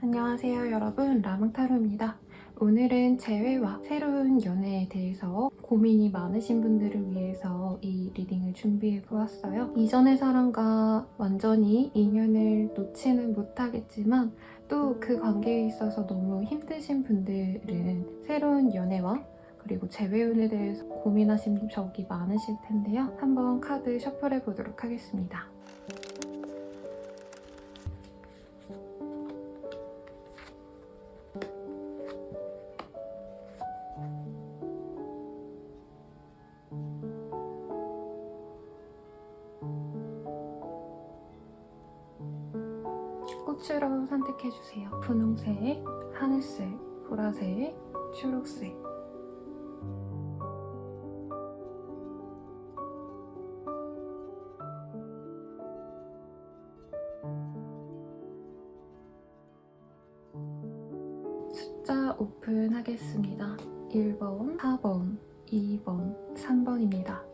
안녕하세요 여러분, 라몽타로입니다. 오늘은 재회와 새로운 연애에 대해서 고민이 많으신 분들을 위해서 이 리딩을 준비해 보았어요. 이전의 사람과 완전히 인연을 놓지는 못하겠지만 또 그 관계에 있어서 너무 힘드신 분들은 새로운 연애와 그리고 재회운에 대해서 고민하신 적이 많으실 텐데요. 한번 카드 셔플해 보도록 하겠습니다. 꽃으로 선택해주세요. 분홍색, 하늘색, 보라색, 초록색. 숫자 오픈하겠습니다. 1번, 4번, 2번, 3번입니다.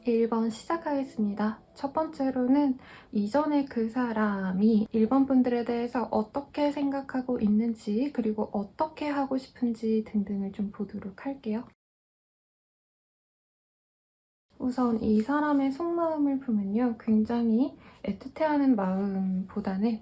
(1번) 시작하겠습니다. 첫 번째로는 이전에 그 사람이 1번 분들에 대해서 어떻게 생각하고 있는지 그리고 어떻게 하고 싶은지 등등을 좀 보도록 할게요. 우선 이 사람의 속마음을 보면요, 굉장히 애틋해하는 마음보다는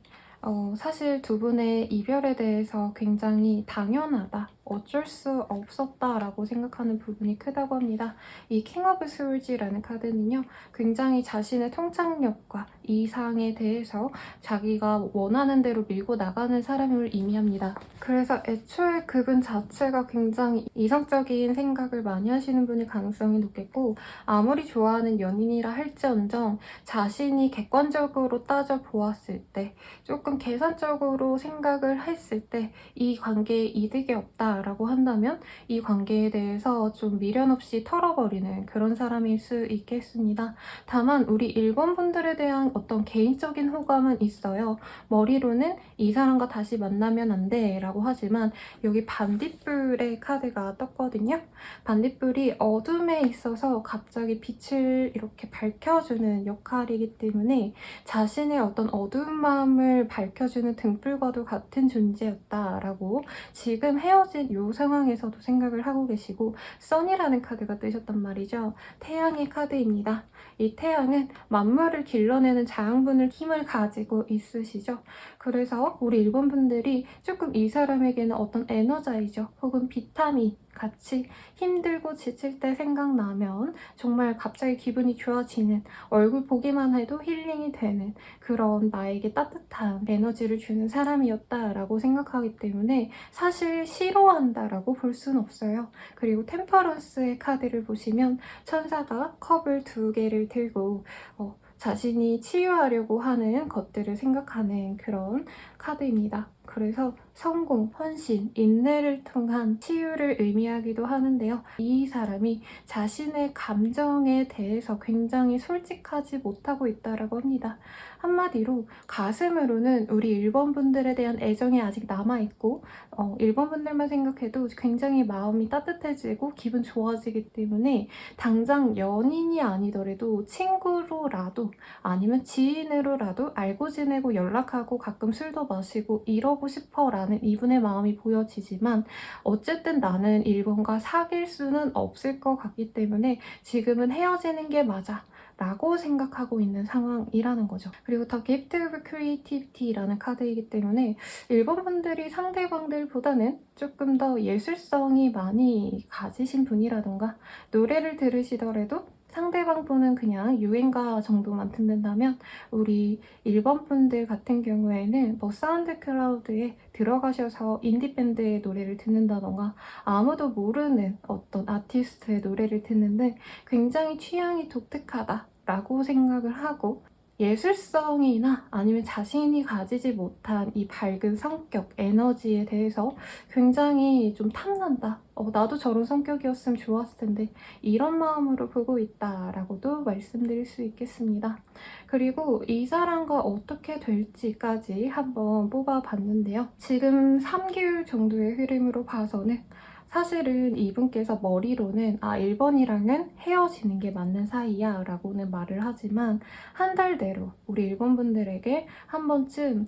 사실 두 분의 이별에 대해서 굉장히 당연하다, 어쩔 수 없었다 라고 생각하는 부분이 크다고 합니다. 이 킹 오브 스월즈라는 카드는요, 굉장히 자신의 통찰력과 이상에 대해서 자기가 원하는 대로 밀고 나가는 사람을 의미합니다. 그래서 애초에 그분 자체가 굉장히 이성적인 생각을 많이 하시는 분일 가능성이 높겠고, 아무리 좋아하는 연인이라 할지언정 자신이 객관적으로 따져보았을 때, 조금 계산적으로 생각을 했을 때 이 관계에 이득이 없다라고 한다면 이 관계에 대해서 좀 미련 없이 털어버리는 그런 사람일 수 있겠습니다. 다만 우리 1번 분들에 대한 어떤 개인적인 호감은 있어요. 머리로는 이 사람과 다시 만나면 안 돼 라고 하지만 여기 반딧불의 카드가 떴거든요. 반딧불이 어둠에 있어서 갑자기 빛을 이렇게 밝혀주는 역할이기 때문에 자신의 어떤 어두운 마음을 밝혀주는 등불과도 같은 존재였다라고 지금 헤어진 이 상황에서도 생각을 하고 계시고, 선이라는 카드가 뜨셨단 말이죠. 태양의 카드입니다. 이 태양은 만물을 길러내는 자양분을 힘을 가지고 있으시죠. 그래서 우리 일본 분들이 조금 이 사람에게는 어떤 에너자이저 혹은 비타민 같이 힘들고 지칠 때 생각나면 정말 갑자기 기분이 좋아지는, 얼굴 보기만 해도 힐링이 되는 그런 나에게 따뜻한 에너지를 주는 사람이었다라고 생각하기 때문에 사실 싫어한다라고 볼 수는 없어요. 그리고 템퍼런스의 카드를 보시면 천사가 컵을 2개를 들고 자신이 치유하려고 하는 것들을 생각하는 그런 카드입니다. 그래서 성공, 헌신, 인내를 통한 치유를 의미하기도 하는데요. 이 사람이 자신의 감정에 대해서 굉장히 솔직하지 못하고 있다고 합니다. 한마디로 가슴으로는 우리 1번 분들에 대한 애정이 아직 남아있고 1번 분들만 생각해도 굉장히 마음이 따뜻해지고 기분 좋아지기 때문에 당장 연인이 아니더라도 친구로라도 아니면 지인으로라도 알고 지내고 연락하고 가끔 술도 마시고 이러고 싶어 라는 이분의 마음이 보여지지만, 어쨌든 나는 1번과 사귈 수는 없을 것 같기 때문에 지금은 헤어지는 게 맞아 라고 생각하고 있는 상황이라는 거죠. 그리고 더 기프트 오브 크리에이티비티라는 카드이기 때문에 1번 분들이 상대방들보다는 조금 더 예술성이 많이 가지신 분이라던가, 노래를 들으시더라도 상대방 분은 그냥 유행가 정도만 듣는다면 우리 1번 분들 같은 경우에는 뭐 사운드 클라우드에 들어가셔서 인디밴드의 노래를 듣는다던가 아무도 모르는 어떤 아티스트의 노래를 듣는 등 굉장히 취향이 독특하다라고 생각을 하고, 예술성이나 아니면 자신이 가지지 못한 이 밝은 성격, 에너지에 대해서 굉장히 좀 탐난다. 나도 저런 성격이었으면 좋았을 텐데 이런 마음으로 보고 있다라고도 말씀드릴 수 있겠습니다. 그리고 이 사람과 어떻게 될지까지 한번 뽑아봤는데요. 지금 3개월 정도의 흐름으로 봐서는 사실은 이분께서 머리로는 1번이랑은 헤어지는 게 맞는 사이야 라고는 말을 하지만 한 달 내로 우리 1번 분들에게 한 번쯤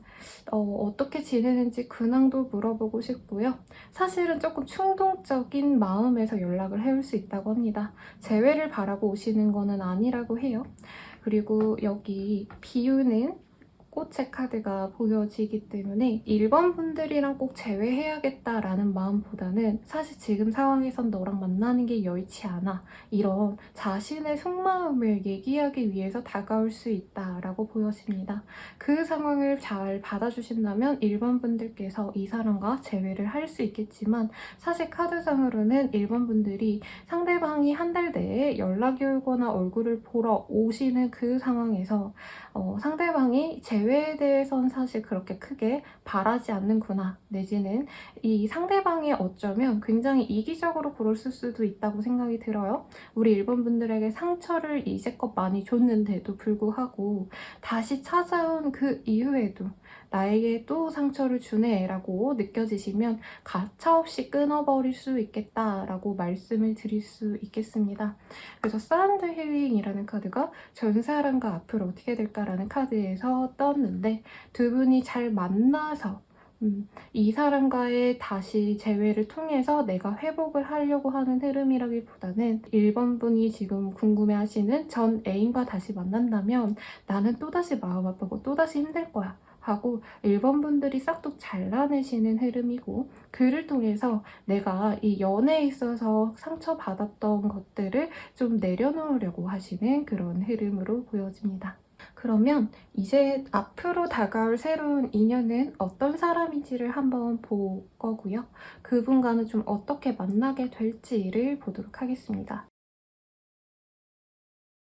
어떻게 지내는지 근황도 물어보고 싶고요. 사실은 조금 충동적인 마음에서 연락을 해올 수 있다고 합니다. 재회를 바라고 오시는 거는 아니라고 해요. 그리고 여기 비우는 꽃의 카드가 보여지기 때문에 1번 분들이랑 꼭 제외해야겠다라는 마음보다는 사실 지금 상황에선 너랑 만나는 게 여의치 않아. 이런 자신의 속마음을 얘기하기 위해서 다가올 수 있다라고 보여집니다. 그 상황을 잘 받아주신다면 1번 분들께서 이 사람과 재회를 할 수 있겠지만 사실 카드상으로는 1번 분들이 상대방이 한 달 내에 연락이 오거나 얼굴을 보러 오시는 그 상황에서 상대방이 재회에 대해선 사실 그렇게 크게 바라지 않는구나, 내지는 이 상대방이 어쩌면 굉장히 이기적으로 굴었을 수도 있다고 생각이 들어요. 우리 일본 분들에게 상처를 이제껏 많이 줬는데도 불구하고 다시 찾아온 그 이후에도 나에게 또 상처를 주네 라고 느껴지시면 가차없이 끊어버릴 수 있겠다라고 말씀을 드릴 수 있겠습니다. 그래서 사운드 힐링이라는 카드가 전 사람과 앞으로 어떻게 될까라는 카드에서 떴는데 두 분이 잘 만나서 이 사람과의 다시 재회를 통해서 내가 회복을 하려고 하는 흐름이라기보다는 1번 분이 지금 궁금해하시는 전 애인과 다시 만난다면 나는 또다시 마음 아프고 또다시 힘들 거야 하고 1번 분들이 싹둑 잘라내시는 흐름이고, 그를 통해서 내가 이 연애에 있어서 상처받았던 것들을 좀 내려놓으려고 하시는 그런 흐름으로 보여집니다. 그러면 이제 앞으로 다가올 새로운 인연은 어떤 사람인지를 한번 볼 거고요. 그분과는 좀 어떻게 만나게 될지를 보도록 하겠습니다.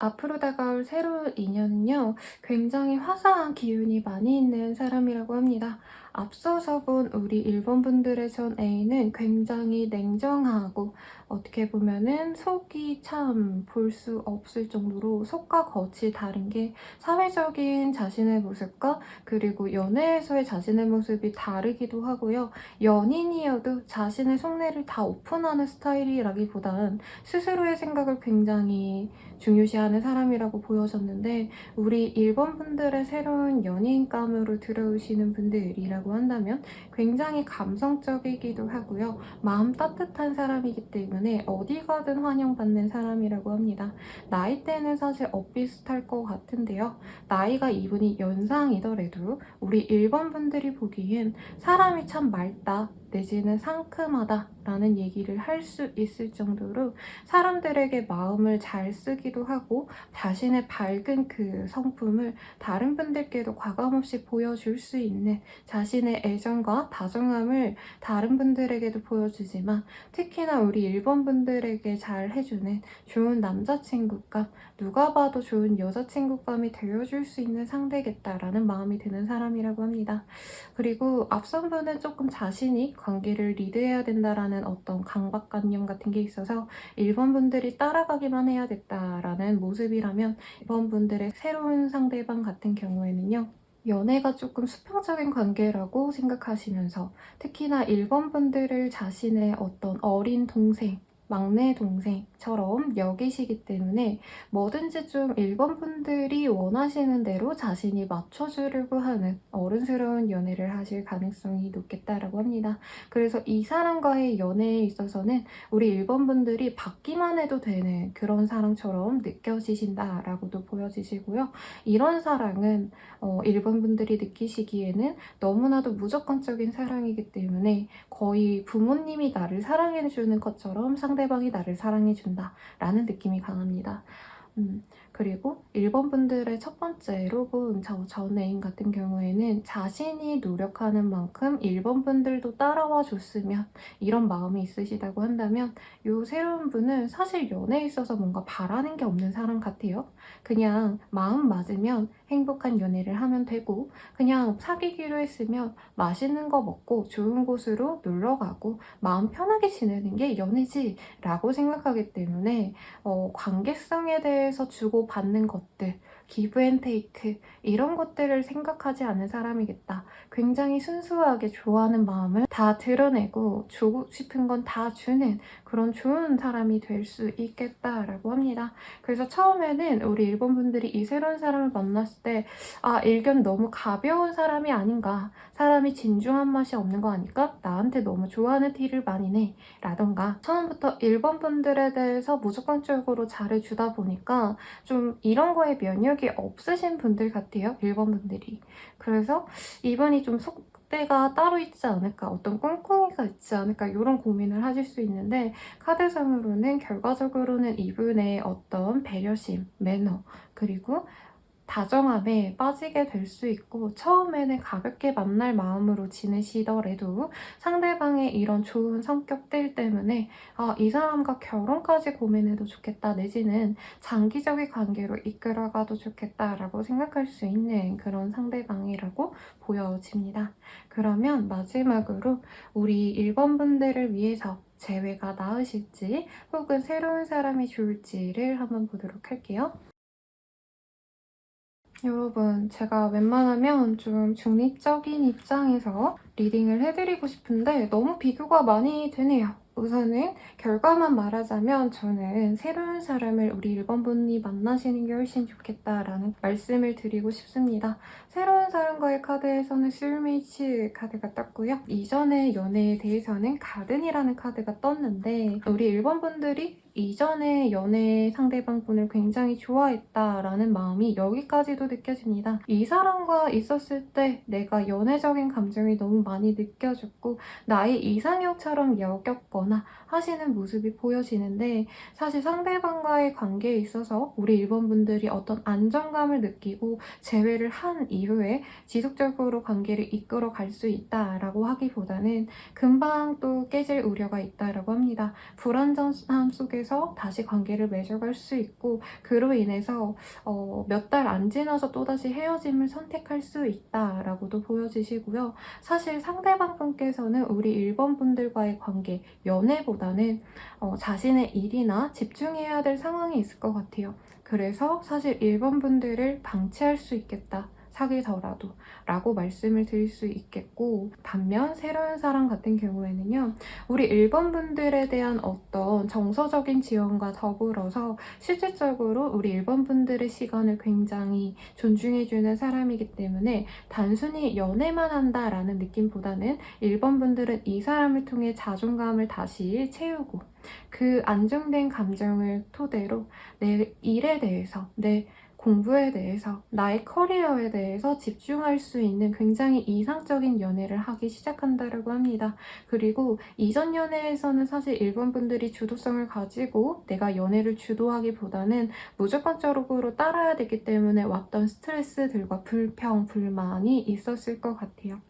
앞으로 다가올 새로운 인연은요, 굉장히 화사한 기운이 많이 있는 사람이라고 합니다. 앞서서 본 우리 일본 분들의 전 애인은 굉장히 냉정하고 어떻게 보면은 속이 참 볼 수 없을 정도로 속과 겉이 다른 게 사회적인 자신의 모습과 그리고 연애에서의 자신의 모습이 다르기도 하고요. 연인이어도 자신의 속내를 다 오픈하는 스타일이라기보단 스스로의 생각을 굉장히 중요시하는 사람이라고 보여졌는데, 우리 일본 분들의 새로운 연인감으로 들어오시는 분들이라고 한다면 굉장히 감성적이기도 하고요. 마음 따뜻한 사람이기 때문에 어디 가든 환영받는 사람이라고 합니다. 나이대는 사실 엇비슷할 것 같은데요. 나이가 이분이 연상이더라도 우리 일본 분들이 보기엔 사람이 참 맑다, 내지는 상큼하다 라는 얘기를 할 수 있을 정도로 사람들에게 마음을 잘 쓰기도 하고 자신의 밝은 그 성품을 다른 분들께도 과감없이 보여줄 수 있는 자신의 애정과 다정함을 다른 분들에게도 보여주지만 특히나 우리 일본 분들에게 잘 해주는 좋은 남자친구감, 누가 봐도 좋은 여자친구감이 되어줄 수 있는 상대겠다라는 마음이 드는 사람이라고 합니다. 그리고 앞선 분은 조금 자신이 관계를 리드해야 된다라는 어떤 강박관념 같은 게 있어서 1번 분들이 따라가기만 해야겠다라는 모습이라면, 2번 분들의 새로운 상대방 같은 경우에는요, 연애가 조금 수평적인 관계라고 생각하시면서 특히나 1번 분들을 자신의 어떤 어린 동생, 막내 동생처럼 여기시기 때문에 뭐든지 좀 1번 분들이 원하시는 대로 자신이 맞춰주려고 하는 어른스러운 연애를 하실 가능성이 높겠다라고 합니다. 그래서 이 사람과의 연애에 있어서는 우리 1번 분들이 받기만 해도 되는 그런 사랑처럼 느껴지신다라고도 보여지시고요. 이런 사랑은 1번 분들이 느끼시기에는 너무나도 무조건적인 사랑이기 때문에 거의 부모님이 나를 사랑해주는 것처럼 상대방이 나를 사랑해준다 라는 느낌이 강합니다. 그리고 1번 분들의 첫 번째로 본 전 애인 같은 경우에는 자신이 노력하는 만큼 1번 분들도 따라와 줬으면 이런 마음이 있으시다고 한다면 이 새로운 분은 사실 연애에 있어서 뭔가 바라는 게 없는 사람 같아요. 그냥 마음 맞으면 행복한 연애를 하면 되고 그냥 사귀기로 했으면 맛있는 거 먹고 좋은 곳으로 놀러 가고 마음 편하게 지내는 게 연애지 라고 생각하기 때문에 관계성에 대해서 주고받는 것들, 기브 앤 테이크 이런 것들을 생각하지 않는 사람이겠다. 굉장히 순수하게 좋아하는 마음을 다 드러내고 주고 싶은 건 다 주는 그런 좋은 사람이 될 수 있겠다라고 합니다. 그래서 처음에는 우리 일본 분들이 이 새로운 사람을 만났을 때 일견 너무 가벼운 사람이 아닌가, 사람이 진중한 맛이 없는 거 아닐까? 나한테 너무 좋아하는 티를 많이 내 라던가 처음부터 일본 분들에 대해서 무조건적으로 잘해주다 보니까 좀 이런 거에 면역이 없으신 분들 같아요, 일본 분들이. 그래서 이분이 좀 속대가 따로 있지 않을까, 어떤 꿍꿍이가 있지 않을까 이런 고민을 하실 수 있는데 카드상으로는 결과적으로는 이분의 어떤 배려심, 매너 그리고 다정함에 빠지게 될 수 있고 처음에는 가볍게 만날 마음으로 지내시더라도 상대방의 이런 좋은 성격들 때문에 이 사람과 결혼까지 고민해도 좋겠다 내지는 장기적인 관계로 이끌어가도 좋겠다라고 생각할 수 있는 그런 상대방이라고 보여집니다. 그러면 마지막으로 우리 1번 분들을 위해서 재회가 나으실지 혹은 새로운 사람이 좋을지를 한번 보도록 할게요. 여러분, 제가 웬만하면 좀 중립적인 입장에서 리딩을 해드리고 싶은데 너무 비교가 많이 되네요. 우선은 결과만 말하자면 저는 새로운 사람을 우리 1번 분이 만나시는 게 훨씬 좋겠다라는 말씀을 드리고 싶습니다. 새로운 사람과의 카드에서는 솔메이츠 카드가 떴고요. 이전의 연애에 대해서는 가든이라는 카드가 떴는데 우리 1번 분들이 이전의 연애 상대방분을 굉장히 좋아했다라는 마음이 여기까지도 느껴집니다. 이 사람과 있었을 때 내가 연애적인 감정이 너무 많이 느껴졌고 나의 이상형처럼 여겼거나 하시는 모습이 보여지는데 사실 상대방과의 관계에 있어서 우리 1번 분들이 어떤 안정감을 느끼고 재회를 한 이후에 지속적으로 관계를 이끌어 갈 수 있다라고 하기보다는 금방 또 깨질 우려가 있다라고 합니다. 불안정함 속에서 다시 관계를 맺어갈 수 있고 그로 인해서 몇 달 안 지나서 또다시 헤어짐을 선택할 수 있다라고도 보여지시고요. 사실 상대방 분께서는 우리 1번 분들과의 관계, 연애보다는 자신의 일이나 집중해야 될 상황이 있을 것 같아요. 그래서 사실 1번 분들을 방치할 수 있겠다. 사귀더라도 라고 말씀을 드릴 수 있겠고 반면 새로운 사람 같은 경우에는요. 우리 1번 분들에 대한 어떤 정서적인 지원과 더불어서 실질적으로 우리 1번 분들의 시간을 굉장히 존중해주는 사람이기 때문에 단순히 연애만 한다라는 느낌보다는 1번 분들은 이 사람을 통해 자존감을 다시 채우고 그 안정된 감정을 토대로 내 일에 대해서 내 공부에 대해서, 나의 커리어에 대해서 집중할 수 있는 굉장히 이상적인 연애를 하기 시작한다고 합니다. 그리고 이전 연애에서는 사실 일본 분들이 주도성을 가지고 내가 연애를 주도하기보다는 무조건적으로 따라야 되기 때문에 왔던 스트레스들과 불평, 불만이 있었을 것 같아요.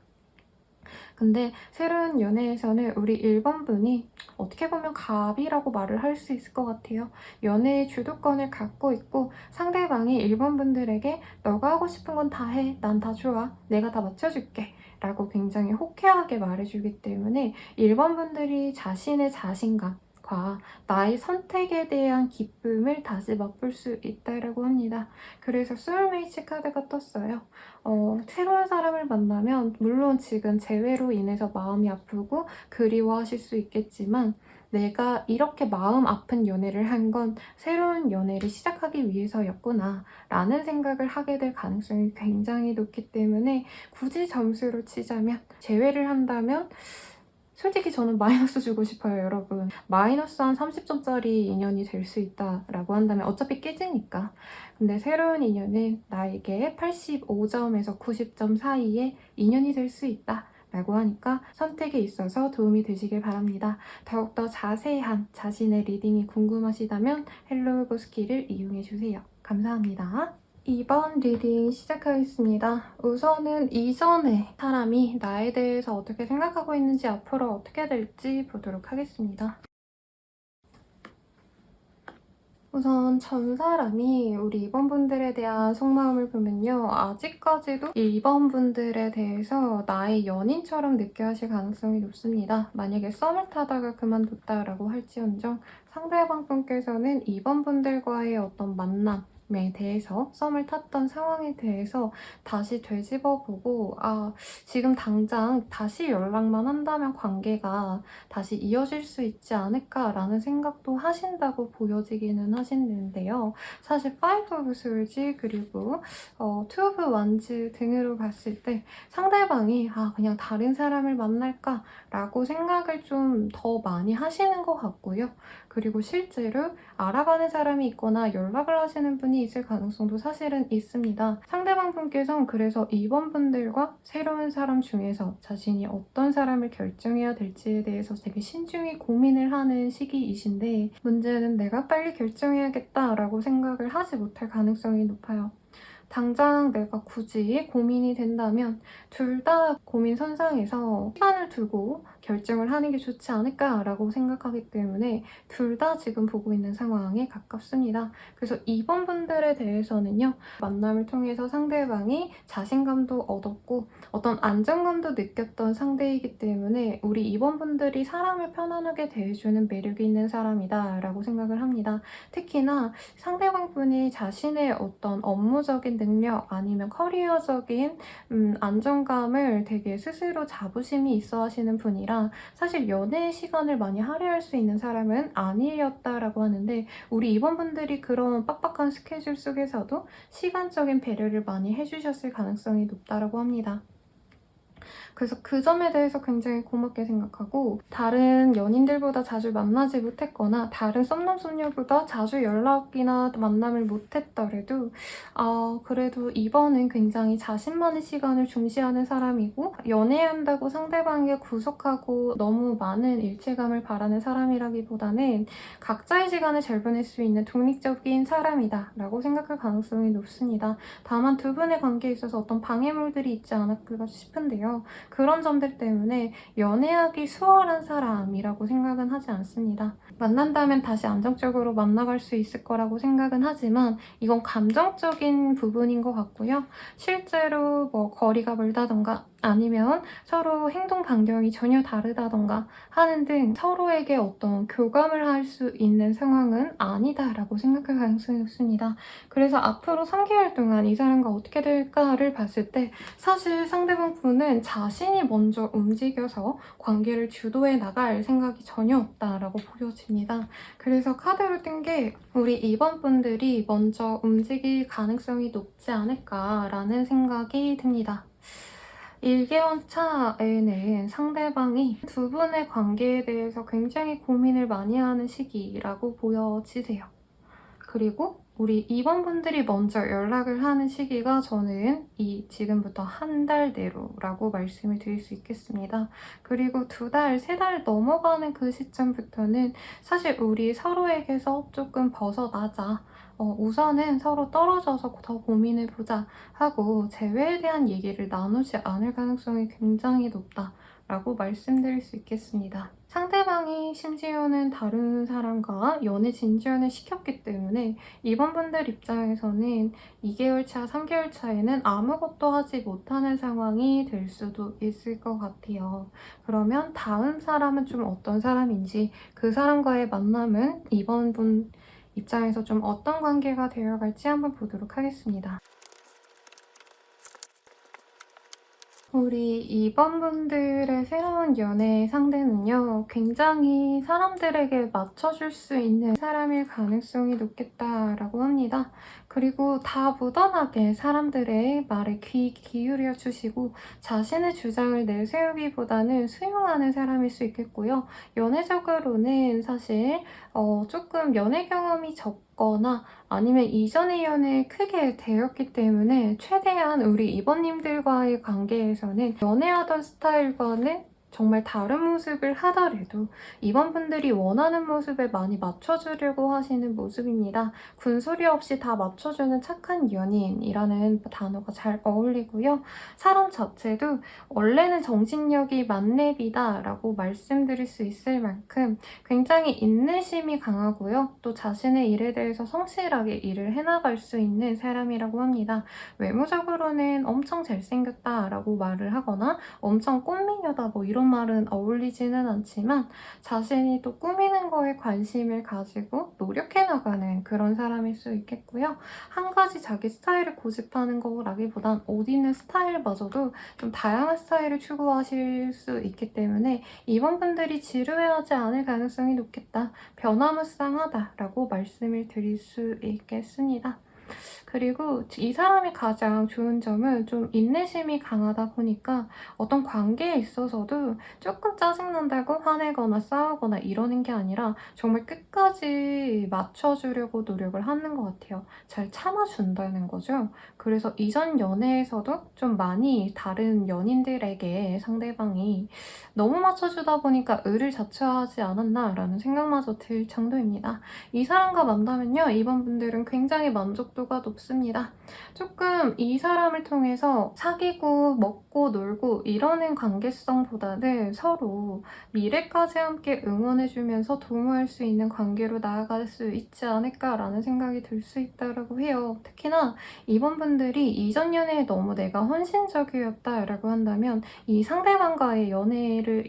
근데 새로운 연애에서는 우리 1번 분이 어떻게 보면 갑이라고 말을 할 수 있을 것 같아요. 연애의 주도권을 갖고 있고 상대방이 1번 분들에게 너가 하고 싶은 건 다 해. 난 다 좋아. 내가 다 맞춰줄게. 라고 굉장히 호쾌하게 말해주기 때문에 1번 분들이 자신의 자신감 나의 선택에 대한 기쁨을 다시 맛볼 수 있다고 합니다. 그래서 소울메이트 카드가 떴어요. 새로운 사람을 만나면 물론 지금 재회로 인해서 마음이 아프고 그리워하실 수 있겠지만 내가 이렇게 마음 아픈 연애를 한 건 새로운 연애를 시작하기 위해서였구나 라는 생각을 하게 될 가능성이 굉장히 높기 때문에 굳이 점수로 치자면 재회를 한다면 솔직히 저는 마이너스 주고 싶어요, 여러분. 마이너스 한 30점짜리 인연이 될 수 있다라고 한다면 어차피 깨지니까. 근데 새로운 인연은 나에게 85점에서 90점 사이의 인연이 될 수 있다. 라고 하니까 선택에 있어서 도움이 되시길 바랍니다. 더욱더 자세한 자신의 리딩이 궁금하시다면 헬로우 보스키를 이용해주세요. 감사합니다. 이번 리딩 시작하겠습니다. 우선은 이전에 사람이 나에 대해서 어떻게 생각하고 있는지 앞으로 어떻게 될지 보도록 하겠습니다. 우선 전 사람이 우리 2번 분들에 대한 속마음을 보면요. 아직까지도 2번 분들에 대해서 나의 연인처럼 느껴하실 가능성이 높습니다. 만약에 썸을 타다가 그만뒀다라고 할지언정 상대방 분께서는 2번 분들과의 어떤 만남에 대해서 썸을 탔던 상황에 대해서 다시 되짚어보고 지금 당장 다시 연락만 한다면 관계가 다시 이어질 수 있지 않을까라는 생각도 하신다고 보여지기는 하시는데요. 사실 5 오브 스월즈 그리고 2 오브 원즈 등으로 봤을 때 상대방이 그냥 다른 사람을 만날까라고 생각을 좀 더 많이 하시는 것 같고요. 그리고 실제로 알아가는 사람이 있거나 연락을 하시는 분이 있을 가능성도 사실은 있습니다. 상대방 분께서는 그래서 2번 분들과 새로운 사람 중에서 자신이 어떤 사람을 결정해야 될지에 대해서 되게 신중히 고민을 하는 시기이신데 문제는 내가 빨리 결정해야겠다라고 생각을 하지 못할 가능성이 높아요. 당장 내가 굳이 고민이 된다면 둘 다 고민 선상에서 시간을 두고 결정을 하는 게 좋지 않을까라고 생각하기 때문에 둘 다 지금 보고 있는 상황에 가깝습니다. 그래서 2번 분들에 대해서는요. 만남을 통해서 상대방이 자신감도 얻었고 어떤 안정감도 느꼈던 상대이기 때문에 우리 2번 분들이 사람을 편안하게 대해주는 매력이 있는 사람이다라고 생각을 합니다. 특히나 상대방 분이 자신의 어떤 업무적인 능력 아니면 커리어적인 안정감을 되게 스스로 자부심이 있어 하시는 분이라 사실 연애의 시간을 많이 할애할 수 있는 사람은 아니었다라고 하는데 우리 2번 분들이 그런 빡빡한 스케줄 속에서도 시간적인 배려를 많이 해주셨을 가능성이 높다라고 합니다. 그래서 그 점에 대해서 굉장히 고맙게 생각하고 다른 연인들보다 자주 만나지 못했거나 다른 썸남 썸녀보다 자주 연락이나 만남을 못했더라도 그래도 이번은 굉장히 자신만의 시간을 중시하는 사람이고 연애한다고 상대방에게 구속하고 너무 많은 일체감을 바라는 사람이라기보다는 각자의 시간을 잘 보낼 수 있는 독립적인 사람이다 라고 생각할 가능성이 높습니다. 다만 두 분의 관계에 있어서 어떤 방해물들이 있지 않을까 싶은데요. 그런 점들 때문에 연애하기 수월한 사람이라고 생각은 하지 않습니다. 만난다면 다시 안정적으로 만나갈 수 있을 거라고 생각은 하지만 이건 감정적인 부분인 것 같고요. 실제로 거리가 멀다던가 아니면 서로 행동 반경이 전혀 다르다던가 하는 등 서로에게 어떤 교감을 할 수 있는 상황은 아니다라고 생각할 가능성이 높습니다. 그래서 앞으로 3개월 동안 이 사람과 어떻게 될까를 봤을 때 사실 상대방 분은 자신이 먼저 움직여서 관계를 주도해 나갈 생각이 전혀 없다라고 보여집니다. 그래서 카드로 뜬 게 우리 2번 분들이 먼저 움직일 가능성이 높지 않을까라는 생각이 듭니다. 1개월 차에는 상대방이 두 분의 관계에 대해서 굉장히 고민을 많이 하는 시기라고 보여지세요. 그리고 우리 2번 분들이 먼저 연락을 하는 시기가 저는 지금부터 한 달 내로라고 말씀을 드릴 수 있겠습니다. 그리고 2달, 3달 넘어가는 그 시점부터는 사실 우리 서로에게서 조금 벗어나자. 우선은 서로 떨어져서 더 고민해보자 하고 재회에 대한 얘기를 나누지 않을 가능성이 굉장히 높다라고 말씀드릴 수 있겠습니다. 상대방이 심지어는 다른 사람과 연애 진지연을 시켰기 때문에 이번 분들 입장에서는 2개월 차, 3개월 차에는 아무것도 하지 못하는 상황이 될 수도 있을 것 같아요. 그러면 다음 사람은 좀 어떤 사람인지 그 사람과의 만남은 이번 분 입장에서 좀 어떤 관계가 되어갈지 한번 보도록 하겠습니다. 우리 2번 분들의 새로운 연애 상대는요. 굉장히 사람들에게 맞춰줄 수 있는 사람일 가능성이 높겠다라고 합니다. 그리고 다 무던하게 사람들의 말에 귀 기울여 주시고 자신의 주장을 내세우기보다는 수용하는 사람일 수 있겠고요. 연애적으로는 사실 조금 연애 경험이 적거나 아니면 이전의 연애에 크게 되었기 때문에 최대한 우리 이번님들과의 관계에서는 연애하던 스타일과는 정말 다른 모습을 하더라도 이번 분들이 원하는 모습에 많이 맞춰주려고 하시는 모습입니다. 군소리 없이 다 맞춰주는 착한 연인이라는 단어가 잘 어울리고요. 사람 자체도 원래는 정신력이 만렙이다라고 말씀드릴 수 있을 만큼 굉장히 인내심이 강하고요. 또 자신의 일에 대해서 성실하게 일을 해나갈 수 있는 사람이라고 합니다. 외모적으로는 엄청 잘생겼다라고 말을 하거나 엄청 꽃미녀다 뭐 이런 말은 어울리지는 않지만 자신이 또 꾸미는 거에 관심을 가지고 노력해 나가는 그런 사람일 수 있겠고요. 한 가지 자기 스타일을 고집하는 거라기보단 옷 입는 스타일마저도 좀 다양한 스타일을 추구하실 수 있기 때문에 이번 분들이 지루해하지 않을 가능성이 높겠다. 변화무쌍하다라고 말씀을 드릴 수 있겠습니다. 그리고 이 사람이 가장 좋은 점은 좀 인내심이 강하다 보니까 어떤 관계에 있어서도 조금 짜증난다고 화내거나 싸우거나 이러는 게 아니라 정말 끝까지 맞춰주려고 노력을 하는 것 같아요. 잘 참아준다는 거죠. 그래서 이전 연애에서도 좀 많이 다른 연인들에게 상대방이 너무 맞춰주다 보니까 의를 자초하지 않았나라는 생각마저 들 정도입니다. 이 사람과 만나면요, 이번 분들은 굉장히 만족도가 높습니다. 조금 이 사람을 통해서 사귀고 먹고 놀고 이러는 관계성보다는 서로 미래까지 함께 응원해주면서 도모할 수 있는 관계로 나아갈 수 있지 않을까라는 생각이 들 수 있다고 해요. 특히나 이번 분들이 이전 연애에 너무 내가 헌신적이었다라고 한다면 이 상대방과의 연애를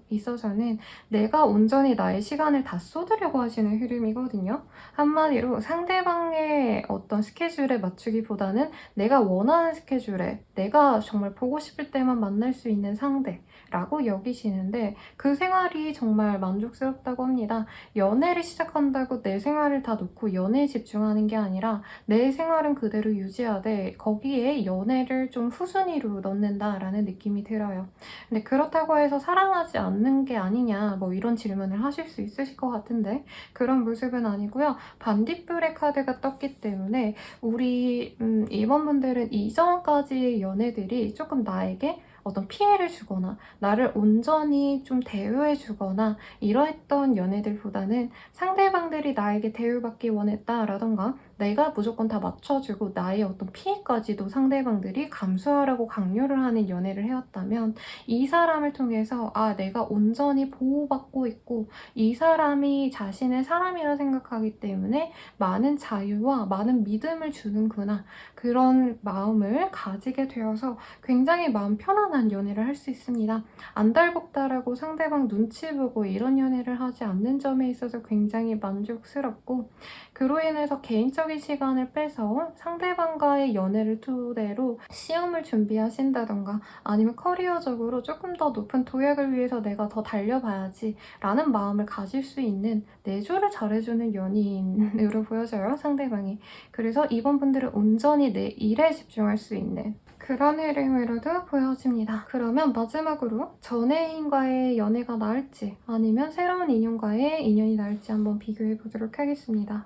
있어서는 내가 온전히 나의 시간을 다 쏟으려고 하시는 흐름이거든요. 한마디로 상대방의 어떤 스케줄에 맞추기보다는 내가 원하는 스케줄에 내가 정말 보고 싶을 때만 만날 수 있는 상대라고 여기시는데 그 생활이 정말 만족스럽다고 합니다. 연애를 시작한다고 내 생활을 다 놓고 연애에 집중하는 게 아니라 내 생활은 그대로 유지하되 거기에 연애를 좀 후순위로 넣는다라는 느낌이 들어요. 근데 그렇다고 해서 사랑하지 않는 게 아니냐 뭐 이런 질문을 하실 수 있으실 것 같은데 그런 모습은 아니고요. 반딧불의 카드가 떴기 때문에 우리 이번 분들은 이전까지의 연애들이 조금 나에게 어떤 피해를 주거나 나를 온전히 좀 대우해주거나 이러했던 연애들보다는 상대방들이 나에게 대우받기 원했다라던가 내가 무조건 다 맞춰주고 나의 어떤 피해까지도 상대방들이 감수하라고 강요를 하는 연애를 해왔다면 이 사람을 통해서 아 내가 온전히 보호받고 있고 이 사람이 자신의 사람이라 생각하기 때문에 많은 자유와 많은 믿음을 주는구나 그런 마음을 가지게 되어서 굉장히 마음 편안한 연애를 할 수 있습니다. 안달복달하고 상대방 눈치 보고 이런 연애를 하지 않는 점에 있어서 굉장히 만족스럽고 그로 인해서 개인적인 시간을 빼서 상대방과의 연애를 토대로 시험을 준비하신다던가 아니면 커리어적으로 조금 더 높은 도약을 위해서 내가 더 달려봐야지 라는 마음을 가질 수 있는 내조를 잘해주는 연인으로 보여져요, 상대방이. 그래서 이번 분들은 온전히 내 일에 집중할 수 있는 그런 흐름으로도 보여집니다. 그러면 마지막으로 전 애인과의 연애가 나을지 아니면 새로운 인연과의 인연이 나을지 한번 비교해 보도록 하겠습니다.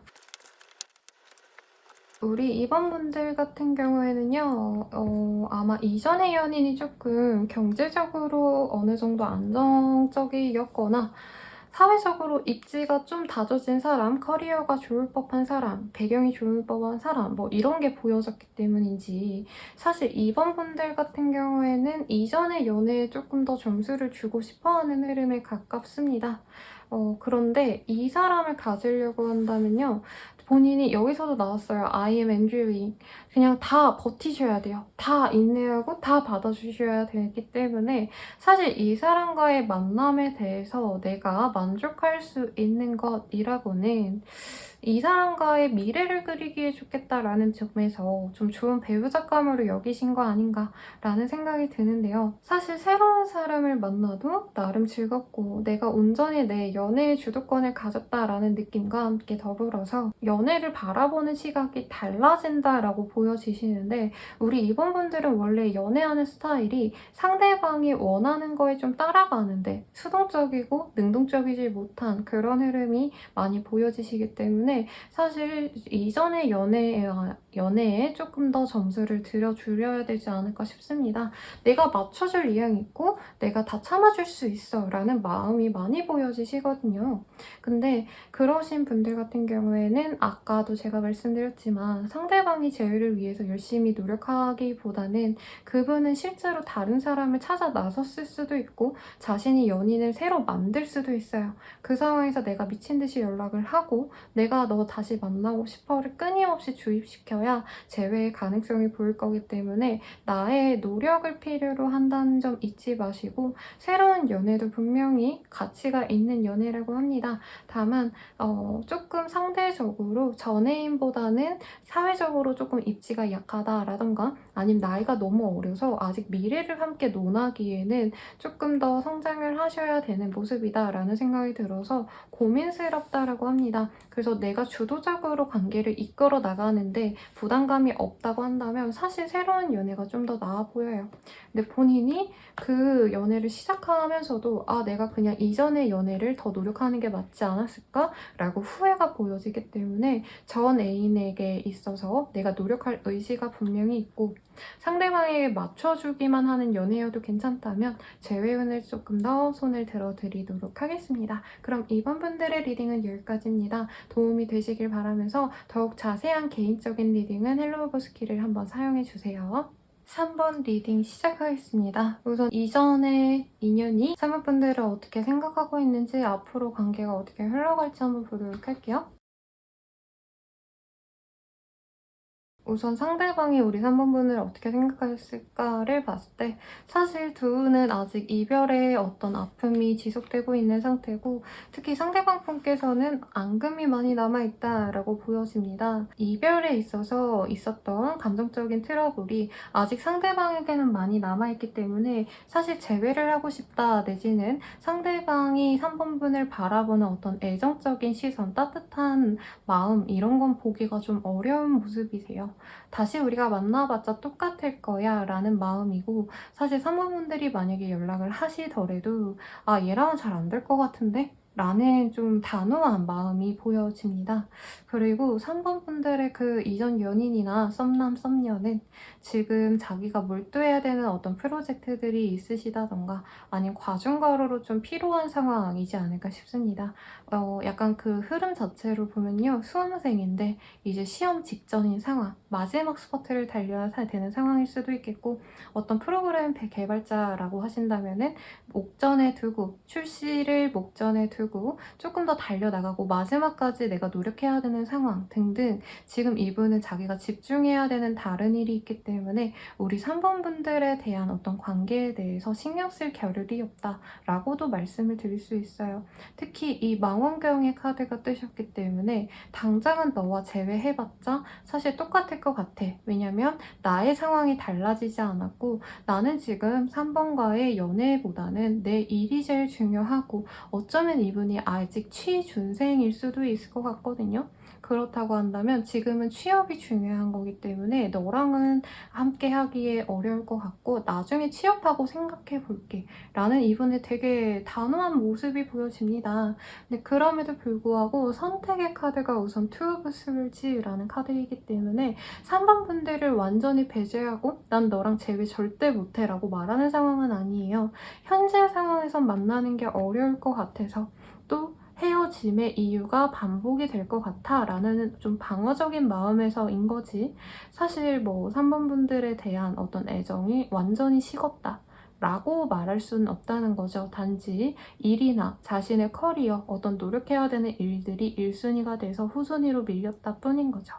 우리 이번 분들 같은 경우에는요, 아마 이전의 연인이 조금 경제적으로 어느 정도 안정적이었거나 사회적으로 입지가 좀 다져진 사람, 커리어가 좋을 법한 사람, 배경이 좋을 법한 사람 뭐 이런 게 보여졌기 때문인지 사실 이번 분들 같은 경우에는 이전의 연애에 조금 더 점수를 주고 싶어하는 흐름에 가깝습니다. 그런데 이 사람을 가지려고 한다면요. 본인이 여기서도 나왔어요. I am enduring. 그냥 다 버티셔야 돼요. 다 인내하고 다 받아주셔야 되기 때문에 사실 이 사람과의 만남에 대해서 내가 만족할 수 있는 것이라고는 이 사람과의 미래를 그리기에 좋겠다라는 점에서 좀 좋은 배우자감으로 여기신 거 아닌가라는 생각이 드는데요. 사실 새로운 사람을 만나도 나름 즐겁고 내가 온전히 내 연애의 주도권을 가졌다라는 느낌과 함께 더불어서 연애를 바라보는 시각이 달라진다라고 보여지시는데, 우리 이번분들은 원래 연애하는 스타일이 상대방이 원하는 거에 좀 따라가는데 수동적이고 능동적이지 못한 그런 흐름이 많이 보여지시기 때문에 사실 이전의 연애에 조금 더 점수를 들여주려야 되지 않을까 싶습니다. 내가 맞춰줄 의향이 있고 내가 다 참아줄 수 있어 라는 마음이 많이 보여지시거든요. 근데 그러신 분들 같은 경우에는 아까도 제가 말씀드렸지만 상대방이 재회를 위해서 열심히 노력하기보다는 그분은 실제로 다른 사람을 찾아 나섰을 수도 있고 자신이 연인을 새로 만들 수도 있어요. 그 상황에서 내가 미친 듯이 연락을 하고 내가 너 다시 만나고 싶어를 끊임없이 주입시켜야 재회의 가능성이 보일 거기 때문에 나의 노력을 필요로 한다는 점 잊지 마시고, 새로운 연애도 분명히 가치가 있는 연애라고 합니다. 다만 조금 상대적으로 전애인보다는 사회적으로 조금 입지가 약하다라던가 아니면 나이가 너무 어려서 아직 미래를 함께 논하기에는 조금 더 성장을 하셔야 되는 모습이다라는 생각이 들어서 고민스럽다라고 합니다. 그래서 내가 주도적으로 관계를 이끌어 나가는데 부담감이 없다고 한다면 사실 새로운 연애가 좀 더 나아 보여요. 근데 본인이 그 연애를 시작하면서도 내가 그냥 이전의 연애를 더 노력하는 게 맞지 않았을까? 라고 후회가 보여지기 때문에 전 애인에게 있어서 내가 노력할 의지가 분명히 있고 상대방에게 맞춰주기만 하는 연애여도 괜찮다면 재회운을 조금 더 손을 들어드리도록 하겠습니다. 그럼 이번 분들의 리딩은 여기까지입니다. 도움이 되시길 바라면서 더욱 자세한 개인적인 리딩은 헬로우버스키를 한번 사용해주세요. 3번 리딩 시작하겠습니다. 우선 이전의 인연이 3번 분들을 어떻게 생각하고 있는지, 앞으로 관계가 어떻게 흘러갈지 한번 보도록 할게요. 우선 상대방이 우리 3번 분을 어떻게 생각하셨을까를 봤을 때 사실 두 분은 아직 이별의 어떤 아픔이 지속되고 있는 상태고, 특히 상대방 분께서는 앙금이 많이 남아있다라고 보여집니다. 이별에 있어서 있었던 감정적인 트러블이 아직 상대방에게는 많이 남아있기 때문에 사실 재회를 하고 싶다 내지는 상대방이 3번 분을 바라보는 어떤 애정적인 시선, 따뜻한 마음 이런 건 보기가 좀 어려운 모습이세요. 다시 우리가 만나봤자 똑같을 거야 라는 마음이고, 사실 사모분들이 만약에 연락을 하시더라도 얘랑은 잘 안 될 것 같은데? 라는 좀 단호한 마음이 보여집니다. 그리고 3번 분들의 그 이전 연인이나 썸남, 썸녀는 지금 자기가 몰두해야 되는 어떤 프로젝트들이 있으시다던가 아니면 과중과로로 좀 피로한 상황이지 않을까 싶습니다. 약간 그 흐름 자체로 보면요. 수험생인데 이제 시험 직전인 상황, 마지막 스퍼트를 달려야 되는 상황일 수도 있겠고, 어떤 프로그램 개발자라고 하신다면은 목전에 두고, 출시를 목전에 두고 조금 더 달려나가고 마지막까지 내가 노력해야 되는 상황 등등, 지금 이분은 자기가 집중해야 되는 다른 일이 있기 때문에 우리 3번 분들에 대한 어떤 관계에 대해서 신경 쓸 겨를이 없다라고도 말씀을 드릴 수 있어요. 특히 이 망원경의 카드가 뜨셨기 때문에 당장은 너와 재회해봤자 사실 똑같을 것 같아. 왜냐면 나의 상황이 달라지지 않았고 나는 지금 3번과의 연애보다는 내 일이 제일 중요하고, 어쩌면 이분이 아직 취준생일 수도 있을 것 같거든요. 그렇다고 한다면 지금은 취업이 중요한 거기 때문에 너랑은 함께 하기에 어려울 것 같고 나중에 취업하고 생각해 볼게 라는 이분의 되게 단호한 모습이 보여집니다. 근데 그럼에도 불구하고 선택의 카드가 우선 투 오브 스월즈라는 카드이기 때문에 3번 분들을 완전히 배제하고 난 너랑 재회 절대 못해 라고 말하는 상황은 아니에요. 현재 상황에선 만나는 게 어려울 것 같아서, 또 헤어짐의 이유가 반복이 될 것 같아 라는 좀 방어적인 마음에서인 거지, 사실 3번 분들에 대한 어떤 애정이 완전히 식었다 라고 말할 수는 없다는 거죠. 단지 일이나 자신의 커리어, 어떤 노력해야 되는 일들이 1순위가 돼서 후순위로 밀렸다 뿐인 거죠.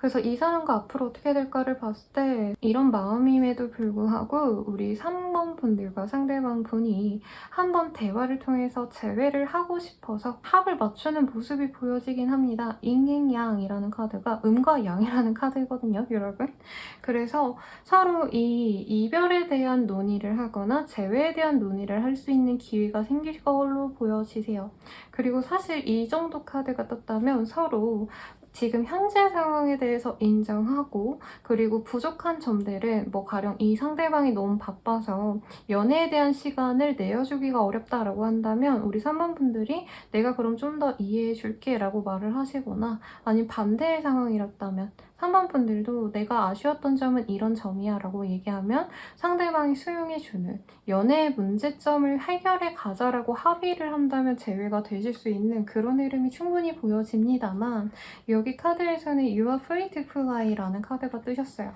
그래서 이 사람과 앞으로 어떻게 될까를 봤을 때 이런 마음임에도 불구하고 우리 3번 분들과 상대방 분이 한번 대화를 통해서 재회를 하고 싶어서 합을 맞추는 모습이 보여지긴 합니다. 잉잉양이라는 카드가 음과 양이라는 카드거든요, 여러분. 그래서 서로 이 이별에 대한 논의를 하거나 재회에 대한 논의를 할 수 있는 기회가 생길 걸로 보여지세요. 그리고 사실 이 정도 카드가 떴다면 서로 지금 현재 상황에 대해서 인정하고 그리고 부족한 점들은 뭐 가령 이 상대방이 너무 바빠서 연애에 대한 시간을 내어주기가 어렵다라고 한다면 우리 3번 분들이 내가 그럼 좀 더 이해해줄게 라고 말을 하시거나 아니면 반대의 상황이었다면 3번 분들도 내가 아쉬웠던 점은 이런 점이야 라고 얘기하면 상대방이 수용해주는 연애의 문제점을 해결해 가자라고 합의를 한다면 재회가 되실 수 있는 그런 흐름이 충분히 보여집니다만 여기 카드에서는 You are free to fly라는 카드가 뜨셨어요.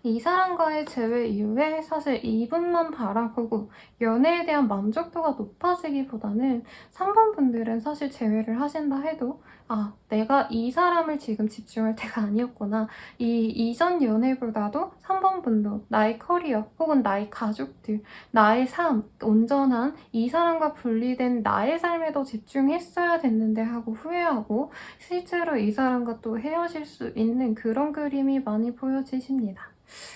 이 사람과의 재회 이후에 사실 이분만 바라보고 연애에 대한 만족도가 높아지기보다는 3번 분들은 사실 재회를 하신다 해도 내가 이 사람을 지금 집중할 때가 아니었구나. 이 이전 연애보다도 3번 분도 나의 커리어 혹은 나의 가족들, 나의 삶, 온전한 이 사람과 분리된 나의 삶에 더 집중했어야 됐는데 하고 후회하고 실제로 이 사람과 또 헤어질 수 있는 그런 그림이 많이 보여지십니다.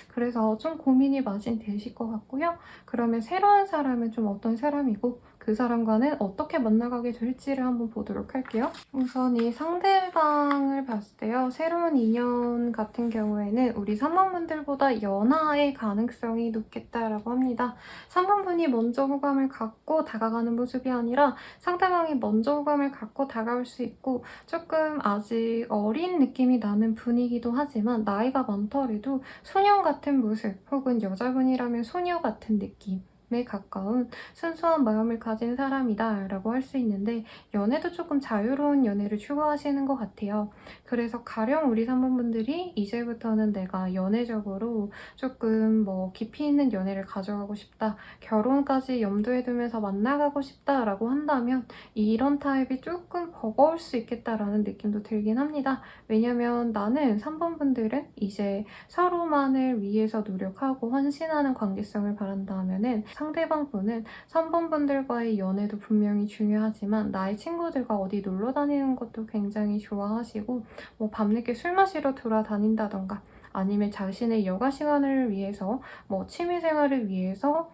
그래서 좀 고민이 많이 되실 것 같고요. 그러면 새로운 사람은 좀 어떤 사람이고 그 사람과는 어떻게 만나가게 될지를 한번 보도록 할게요. 우선 이 상대방을 봤을 때요. 새로운 인연 같은 경우에는 우리 3번분들보다 연하의 가능성이 높겠다라고 합니다. 3번분이 먼저 호감을 갖고 다가가는 모습이 아니라 상대방이 먼저 호감을 갖고 다가올 수 있고 조금 아직 어린 느낌이 나는 분이기도 하지만 나이가 많더라도 소년 같은 모습 혹은 여자분이라면 소녀 같은 느낌에 가까운 순수한 마음을 가진 사람이다 라고 할 수 있는데 연애도 조금 자유로운 연애를 추구하시는 것 같아요. 그래서 가령 우리 3번분들이 이제부터는 내가 연애적으로 조금 뭐 깊이 있는 연애를 가져가고 싶다, 결혼까지 염두에 두면서 만나가고 싶다 라고 한다면 이런 타입이 조금 버거울 수 있겠다라는 느낌도 들긴 합니다. 왜냐면 나는 3번분들은 이제 서로만을 위해서 노력하고 헌신하는 관계성을 바란다 하면은 상대방 분은 3번 분들과의 연애도 분명히 중요하지만 나의 친구들과 어디 놀러 다니는 것도 굉장히 좋아하시고 뭐 밤늦게 술 마시러 돌아다닌다던가 아니면 자신의 여가 시간을 위해서 뭐 취미 생활을 위해서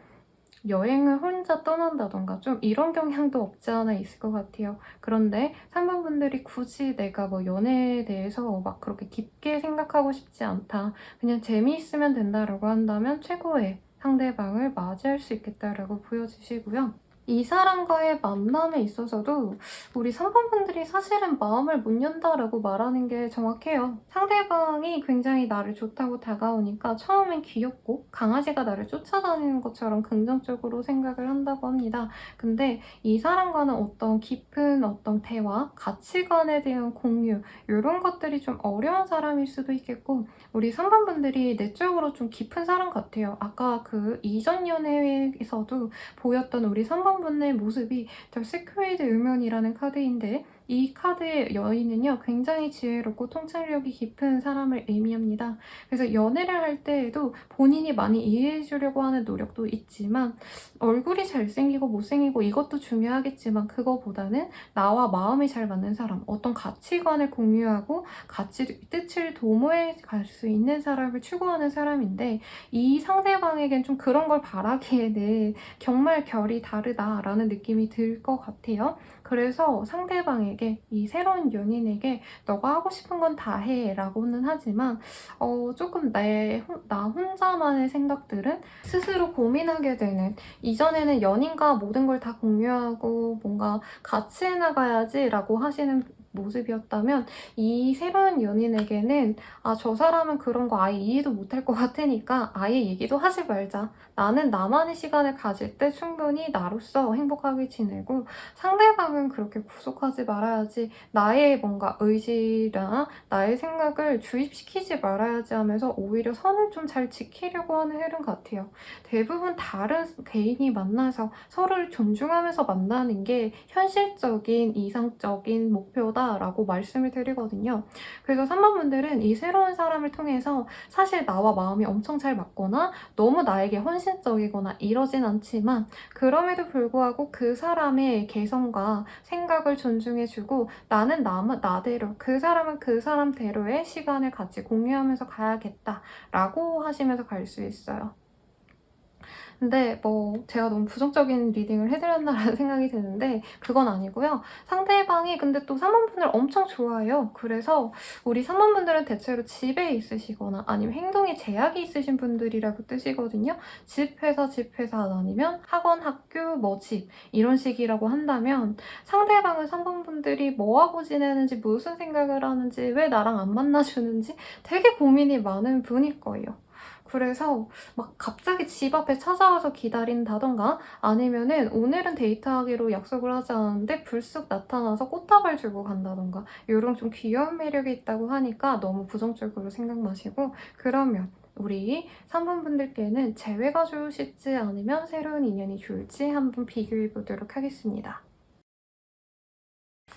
여행을 혼자 떠난다던가 좀 이런 경향도 없지 않아 있을 것 같아요. 그런데 3번 분들이 굳이 내가 뭐 연애에 대해서 막 그렇게 깊게 생각하고 싶지 않다. 그냥 재미있으면 된다라고 한다면 최고의 상대방을 맞이할 수 있겠다라고 보여주시고요. 이 사람과의 만남에 있어서도 우리 3번 분들이 사실은 마음을 못 연다라고 말하는 게 정확해요. 상대방이 굉장히 나를 좋다고 다가오니까 처음엔 귀엽고 강아지가 나를 쫓아다니는 것처럼 긍정적으로 생각을 한다고 합니다. 근데 이 사람과는 어떤 깊은 어떤 대화, 가치관에 대한 공유 이런 것들이 좀 어려운 사람일 수도 있겠고 우리 3번 분들이 내적으로 좀 깊은 사람 같아요. 아까 그 이전 연애에서도 보였던 우리 3번 분의 모습이 더 시크릿 의면이라는 카드인데 이 카드의 여인은요 굉장히 지혜롭고 통찰력이 깊은 사람을 의미합니다. 그래서 연애를 할 때에도 본인이 많이 이해해주려고 하는 노력도 있지만 얼굴이 잘생기고 못생기고 이것도 중요하겠지만 그거보다는 나와 마음이 잘 맞는 사람, 어떤 가치관을 공유하고 같이 뜻을 도모해 갈 수 있는 사람을 추구하는 사람인데 이 상대방에겐 좀 그런 걸 바라기에는 정말 결이 다르다라는 느낌이 들 것 같아요. 그래서 상대방에게 이 새로운 연인에게 너가 하고 싶은 건 다 해 라고는 하지만 조금 나 혼자만의 생각들은 스스로 고민하게 되는 이전에는 연인과 모든 걸 다 공유하고 뭔가 같이 해나가야지 라고 하시는 모습이었다면 이 새로운 연인에게는 저 사람은 그런 거 아예 이해도 못할 것 같으니까 아예 얘기도 하지 말자. 나는 나만의 시간을 가질 때 충분히 나로서 행복하게 지내고 상대방은 그렇게 구속하지 말아야지. 나의 뭔가 의지나 나의 생각을 주입시키지 말아야지 하면서 오히려 선을 좀 잘 지키려고 하는 흐름 같아요. 대부분 다른 개인이 만나서 서로를 존중하면서 만나는 게 현실적인 이상적인 목표다 된다라고 말씀을 드리거든요. 그래서 3번 분들은 이 새로운 사람을 통해서 사실 나와 마음이 엄청 잘 맞거나 너무 나에게 헌신적이거나 이러진 않지만 그럼에도 불구하고 그 사람의 개성과 생각을 존중해주고 나는 나대로 그 사람은 그 사람대로의 시간을 같이 공유하면서 가야겠다라고 하시면서 갈 수 있어요. 근데 뭐 제가 너무 부정적인 리딩을 해드렸나라는 생각이 드는데 그건 아니고요. 상대방이 근데 또 3번분을 엄청 좋아해요. 그래서 우리 3번분들은 대체로 집에 있으시거나 아니면 행동에 제약이 있으신 분들이라고 뜻이거든요. 집, 회사 아니면 학원, 학교, 뭐 집 이런 식이라고 한다면 상대방은 3번분들이 뭐하고 지내는지 무슨 생각을 하는지 왜 나랑 안 만나주는지 되게 고민이 많은 분일 거예요. 그래서 막 갑자기 집 앞에 찾아와서 기다린다던가 아니면은 오늘은 데이트하기로 약속을 하지 않았는데 불쑥 나타나서 꽃다발 주고 간다던가 이런 좀 귀여운 매력이 있다고 하니까 너무 부정적으로 생각 마시고 그러면 우리 3번 분들께는 재회가 좋으실지 아니면 새로운 인연이 좋을지 한번 비교해 보도록 하겠습니다.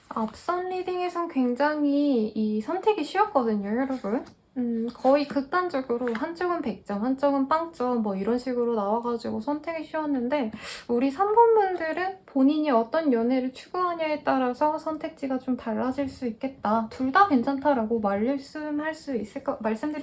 앞선 리딩에선 굉장히 이 선택이 쉬웠거든요, 여러분. 거의 극단적으로 한쪽은 100점, 한쪽은 빵점 뭐 이런 식으로 나와가지고 선택이 쉬웠는데 우리 3번 분들은 본인이 어떤 연애를 추구하냐에 따라서 선택지가 좀 달라질 수 있겠다. 둘 다 괜찮다라고 말씀드릴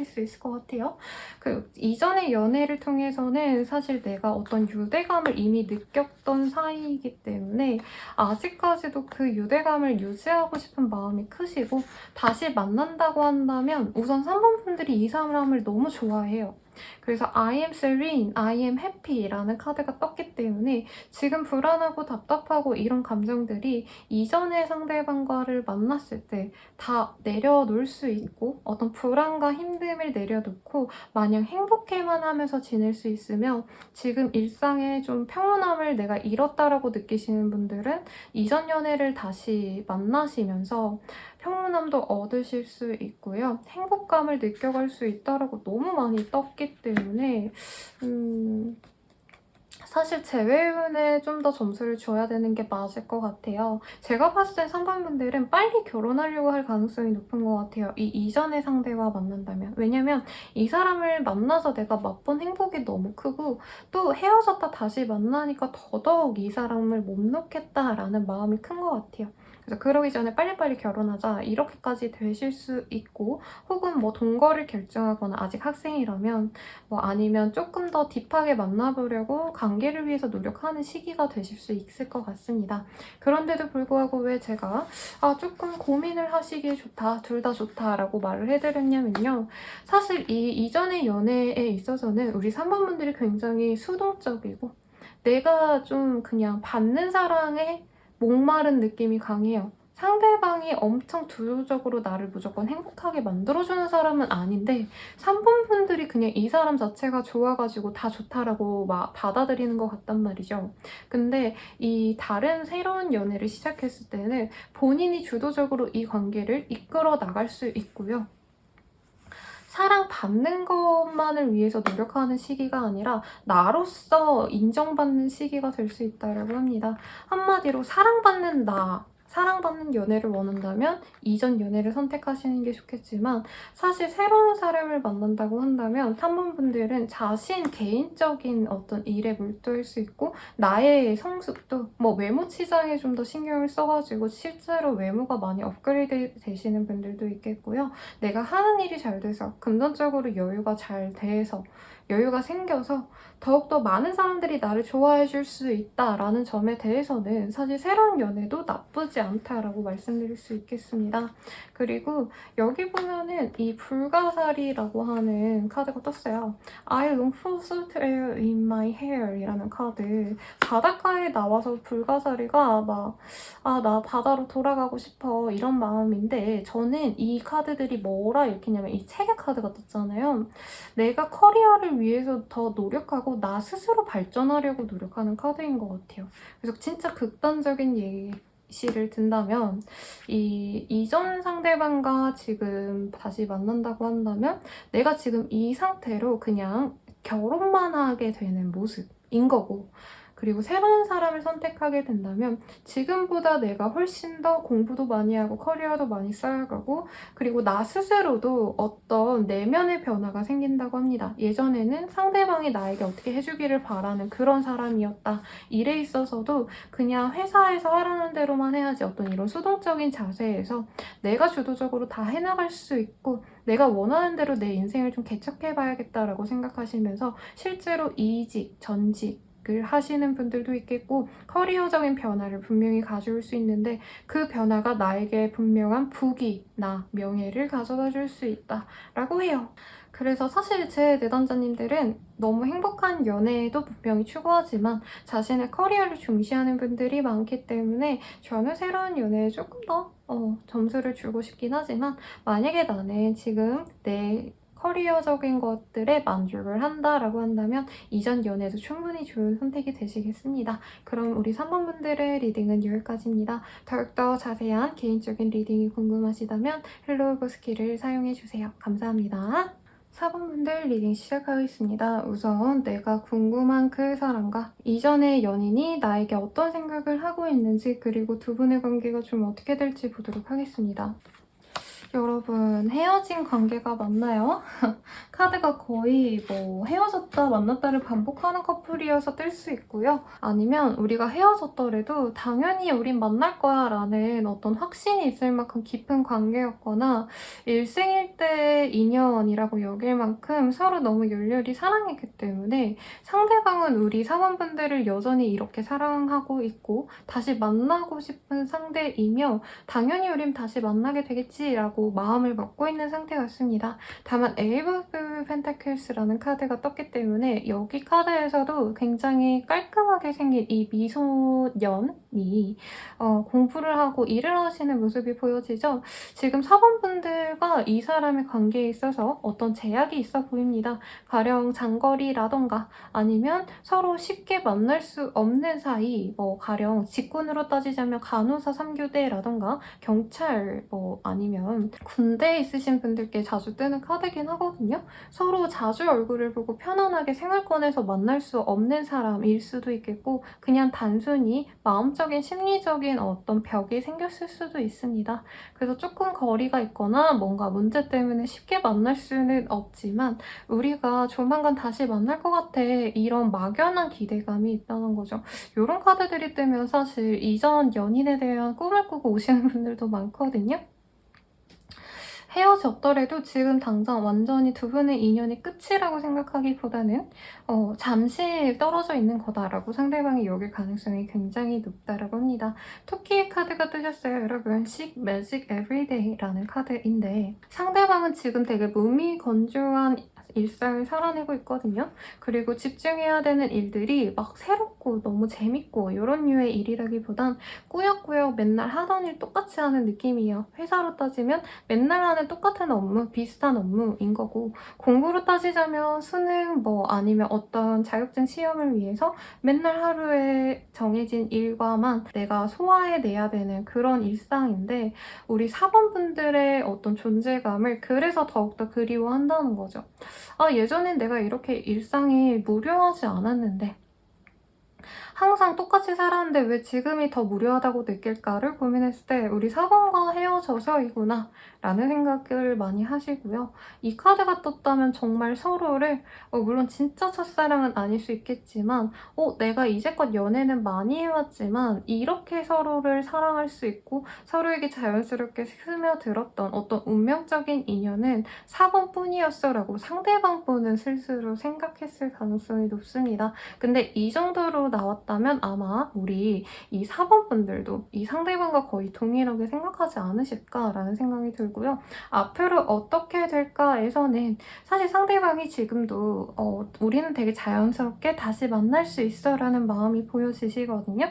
수 있을 것 같아요. 그 이전의 연애를 통해서는 사실 내가 어떤 유대감을 이미 느꼈던 사이이기 때문에 아직까지도 그 유대감을 유지하고 싶은 마음이 크시고 다시 만난다고 한다면 우선 3번 분들이 이 사람을 너무 좋아해요. 그래서 I am serene, I am happy라는 카드가 떴기 때문에 지금 불안하고 답답하고 이런 감정들이 이전의 상대방과를 만났을 때 다 내려놓을 수 있고 어떤 불안과 힘듦을 내려놓고 마냥 행복해만 하면서 지낼 수 있으면 지금 일상에 좀 평온함을 내가 잃었다라고 느끼시는 분들은 이전 연애를 다시 만나시면서 평온함도 얻으실 수 있고요. 행복감을 느껴갈 수 있다라고 너무 많이 떴기 때문에 사실 재회운에 좀 더 점수를 줘야 되는 게 맞을 것 같아요. 제가 봤을 땐 3번 분들은 빨리 결혼하려고 할 가능성이 높은 것 같아요. 이 이전의 상대와 만난다면. 왜냐면 이 사람을 만나서 내가 맛본 행복이 너무 크고 또 헤어졌다 다시 만나니까 더더욱 이 사람을 못 놓겠다라는 마음이 큰 것 같아요. 그래서 그러기 전에 빨리빨리 결혼하자 이렇게까지 되실 수 있고 혹은 뭐 동거를 결정하거나 아직 학생이라면 뭐 아니면 조금 더 딥하게 만나보려고 관계를 위해서 노력하는 시기가 되실 수 있을 것 같습니다. 그런데도 불구하고 왜 제가 조금 고민을 하시기에 좋다, 둘 다 좋다라고 말을 해드렸냐면요. 사실 이 이전의 연애에 있어서는 우리 3번 분들이 굉장히 수동적이고 내가 좀 그냥 받는 사랑에 목마른 느낌이 강해요. 상대방이 엄청 주도적으로 나를 무조건 행복하게 만들어주는 사람은 아닌데 3번 분들이 그냥 이 사람 자체가 좋아가지고 다 좋다라고 막 받아들이는 것 같단 말이죠. 근데 이 다른 새로운 연애를 시작했을 때는 본인이 주도적으로 이 관계를 이끌어 나갈 수 있고요. 사랑받는 것만을 위해서 노력하는 시기가 아니라 나로서 인정받는 시기가 될 수 있다고 합니다. 한마디로 사랑받는 연애를 원한다면 이전 연애를 선택하시는 게 좋겠지만 사실 새로운 사람을 만난다고 한다면 3번 분들은 자신 개인적인 어떤 일에 몰두할 수 있고 나의 성숙도 뭐 외모 치장에 좀 더 신경을 써가지고 실제로 외모가 많이 업그레이드 되시는 분들도 있겠고요. 내가 하는 일이 잘 돼서 금전적으로 여유가 잘 돼서 여유가 생겨서 더욱더 많은 사람들이 나를 좋아해 줄 수 있다라는 점에 대해서는 사실 새로운 연애도 나쁘지 않다라고 말씀드릴 수 있겠습니다. 그리고 여기 보면은 이 불가사리라고 하는 카드가 떴어요. I long for salt air in my hair 이라는 카드. 바닷가에 나와서 불가사리가 나 바다로 돌아가고 싶어 이런 마음인데 저는 이 카드들이 뭐라 읽히냐면 이 책의 카드가 떴잖아요. 내가 커리어를 위해서 더 노력하고 나 스스로 발전하려고 노력하는 카드인 것 같아요. 그래서 진짜 극단적인 예시를 든다면 이 이전 상대방과 지금 다시 만난다고 한다면 내가 지금 이 상태로 그냥 결혼만 하게 되는 모습인 거고 그리고 새로운 사람을 선택하게 된다면 지금보다 내가 훨씬 더 공부도 많이 하고 커리어도 많이 쌓아가고 그리고 나 스스로도 어떤 내면의 변화가 생긴다고 합니다. 예전에는 상대방이 나에게 어떻게 해주기를 바라는 그런 사람이었다. 일에 있어서도 그냥 회사에서 하라는 대로만 해야지 어떤 이런 수동적인 자세에서 내가 주도적으로 다 해나갈 수 있고 내가 원하는 대로 내 인생을 좀 개척해봐야겠다라고 생각하시면서 실제로 이직, 전직을 하시는 분들도 있겠고 커리어적인 변화를 분명히 가져올 수 있는데 그 변화가 나에게 분명한 부귀나 명예를 가져다 줄 수 있다라고 해요. 그래서 사실 제 내담자님들은 너무 행복한 연애도 분명히 추구하지만 자신의 커리어를 중시하는 분들이 많기 때문에 저는 새로운 연애에 조금 더 점수를 주고 싶긴 하지만 만약에 나는 지금 내 커리어적인 것들에 만족을 한다라고 한다면 이전 연애도 충분히 좋은 선택이 되시겠습니다. 그럼 우리 3번 분들의 리딩은 여기까지입니다. 더욱더 자세한 개인적인 리딩이 궁금하시다면 헬로우버스키를 사용해주세요. 감사합니다. 4번분들 리딩 시작하겠습니다. 우선 내가 궁금한 그 사람과 이전의 연인이 나에게 어떤 생각을 하고 있는지 그리고 두 분의 관계가 좀 어떻게 될지 보도록 하겠습니다. 여러분 헤어진 관계가 맞나요? 카드가 거의 뭐 헤어졌다 만났다를 반복하는 커플이어서 뜰 수 있고요. 아니면 우리가 헤어졌더라도 당연히 우린 만날 거야 라는 어떤 확신이 있을 만큼 깊은 관계였거나 일생일대 인연이라고 여길 만큼 서로 너무 열렬히 사랑했기 때문에 상대방은 우리 사원분들을 여전히 이렇게 사랑하고 있고 다시 만나고 싶은 상대이며 당연히 우린 다시 만나게 되겠지라고 마음을 먹고 있는 상태 같습니다. 다만 에이브 오브 펜타클스라는 카드가 떴기 때문에 여기 카드에서도 굉장히 깔끔하게 생긴 이 미소년이 공부를 하고 일을 하시는 모습이 보여지죠. 지금 사원분들과 이 사람의 관계에 있어서 어떤 제약이 있어 보입니다. 가령 장거리라던가 아니면 서로 쉽게 만날 수 없는 사이 가령 직군으로 따지자면 간호사 3교대라던가 경찰 아니면 군대에 있으신 분들께 자주 뜨는 카드긴 하거든요. 서로 자주 얼굴을 보고 편안하게 생활권에서 만날 수 없는 사람일 수도 있겠고 그냥 단순히 마음적인 심리적인 어떤 벽이 생겼을 수도 있습니다. 그래서 조금 거리가 있거나 뭔가 문제 때문에 쉽게 만날 수는 없지만 우리가 조만간 다시 만날 것 같아 이런 막연한 기대감이 있다는 거죠. 이런 카드들이 뜨면 사실 이전 연인에 대한 꿈을 꾸고 오시는 분들도 많거든요. 헤어졌더라도 지금 당장 완전히 두 분의 인연이 끝이라고 생각하기보다는 잠시 떨어져 있는 거다라고 상대방이 여길 가능성이 굉장히 높다라고 합니다. 토끼의 카드가 뜨셨어요, 여러분. Seek Magic Everyday라는 카드인데 상대방은 지금 되게 무미건조한 일상을 살아내고 있거든요. 그리고 집중해야 되는 일들이 막 새롭고 너무 재밌고 이런 류의 일이라기보단 꾸역꾸역 맨날 하던 일 똑같이 하는 느낌이에요. 회사로 따지면 맨날 하는 똑같은 업무, 비슷한 업무인 거고 공부로 따지자면 수능 아니면 어떤 자격증 시험을 위해서 맨날 하루에 정해진 일과만 내가 소화해내야 되는 그런 일상인데 우리 사범분들의 어떤 존재감을 그래서 더욱더 그리워한다는 거죠. 예전엔 내가 이렇게 일상이 무료하지 않았는데 항상 똑같이 살았는데 왜 지금이 더 무료하다고 느낄까를 고민했을 때 우리 사범과 헤어져서이구나 라는 생각을 많이 하시고요. 이 카드가 떴다면 정말 서로를 물론 진짜 첫사랑은 아닐 수 있겠지만 내가 이제껏 연애는 많이 해왔지만 이렇게 서로를 사랑할 수 있고 서로에게 자연스럽게 스며들었던 어떤 운명적인 인연은 4번뿐이었어 라고 상대방분은 스스로 생각했을 가능성이 높습니다. 근데 이 정도로 나왔다면 아마 우리 이 4번 분들도 이 상대방과 거의 동일하게 생각하지 않으실까라는 생각이 들고요. 앞으로 어떻게 될까에서는 사실 상대방이 지금도 우리는 되게 자연스럽게 다시 만날 수 있어 라는 마음이 보여지시거든요.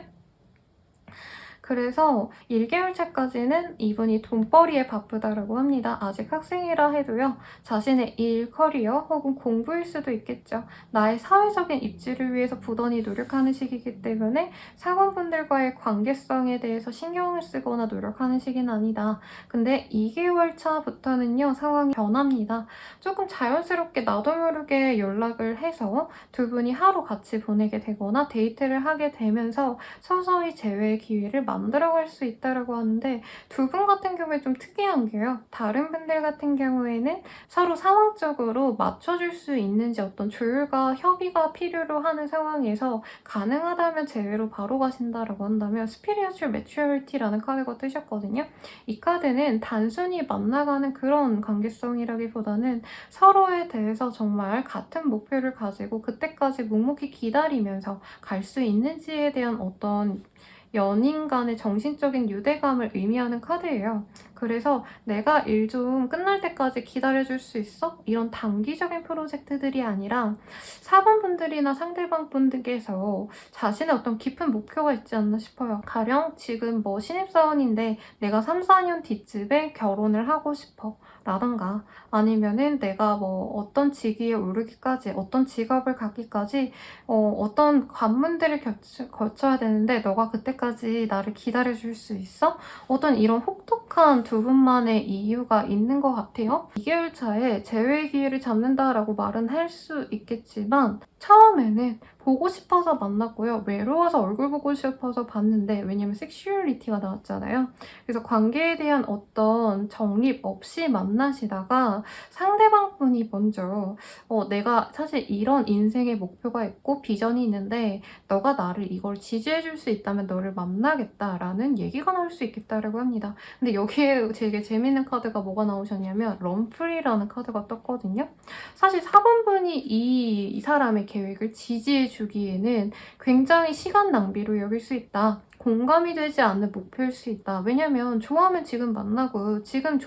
그래서 1개월 차까지는 이분이 돈벌이에 바쁘다라고 합니다. 아직 학생이라 해도요. 자신의 일, 커리어 혹은 공부일 수도 있겠죠. 나의 사회적인 입지를 위해서 부단히 노력하는 시기이기 때문에 사원분들과의 관계성에 대해서 신경을 쓰거나 노력하는 시기는 아니다. 근데 2개월 차부터는요. 상황이 변합니다. 조금 자연스럽게 나도 모르게 연락을 해서 두 분이 하루 같이 보내게 되거나 데이트를 하게 되면서 서서히 재회의 기회를 만들어갈 수 있다고 하는데 두 분 같은 경우에 좀 특이한 게요. 다른 분들 같은 경우에는 서로 상황적으로 맞춰줄 수 있는지 어떤 조율과 협의가 필요로 하는 상황에서 가능하다면 재회로 바로 가신다라고 한다면 Spiritual Maturity라는 카드가 뜨셨거든요. 이 카드는 단순히 만나가는 그런 관계성이라기보다는 서로에 대해서 정말 같은 목표를 가지고 그때까지 묵묵히 기다리면서 갈 수 있는지에 대한 어떤 연인 간의 정신적인 유대감을 의미하는 카드예요. 그래서 내가 일 좀 끝날 때까지 기다려줄 수 있어? 이런 단기적인 프로젝트들이 아니라 사원분들이나 상대방 분들께서 자신의 어떤 깊은 목표가 있지 않나 싶어요. 가령 지금 뭐 신입사원인데 내가 3, 4년 뒤쯤에 결혼을 하고 싶어. 라던가 아니면은 내가 뭐 어떤 직위에 오르기까지 어떤 직업을 갖기까지 어떤 관문들을 거쳐야 되는데 너가 그때까지 나를 기다려줄 수 있어? 어떤 이런 혹독한 두 분만의 이유가 있는 것 같아요. 2개월 차에 재회 기회를 잡는다라고 말은 할 수 있겠지만 처음에는 보고 싶어서 만났고요. 외로워서 얼굴 보고 싶어서 봤는데 왜냐면 섹슈얼리티가 나왔잖아요. 그래서 관계에 대한 어떤 정립 없이 만나시다가 상대방 분이 먼저 내가 사실 이런 인생의 목표가 있고 비전이 있는데 너가 나를 이걸 지지해줄 수 있다면 너를 만나겠다라는 얘기가 나올 수 있겠다라고 합니다. 근데 여기에 되게 재밌는 카드가 뭐가 나오셨냐면 럼프리라는 카드가 떴거든요. 사실 4번분이 이 사람의 계획을 지지해주기에는 굉장히 시간 낭비로 여길 수 있다. 공감이 되지 않는 목표일 수 있다. 왜냐면 좋아하면 지금 만나고 지금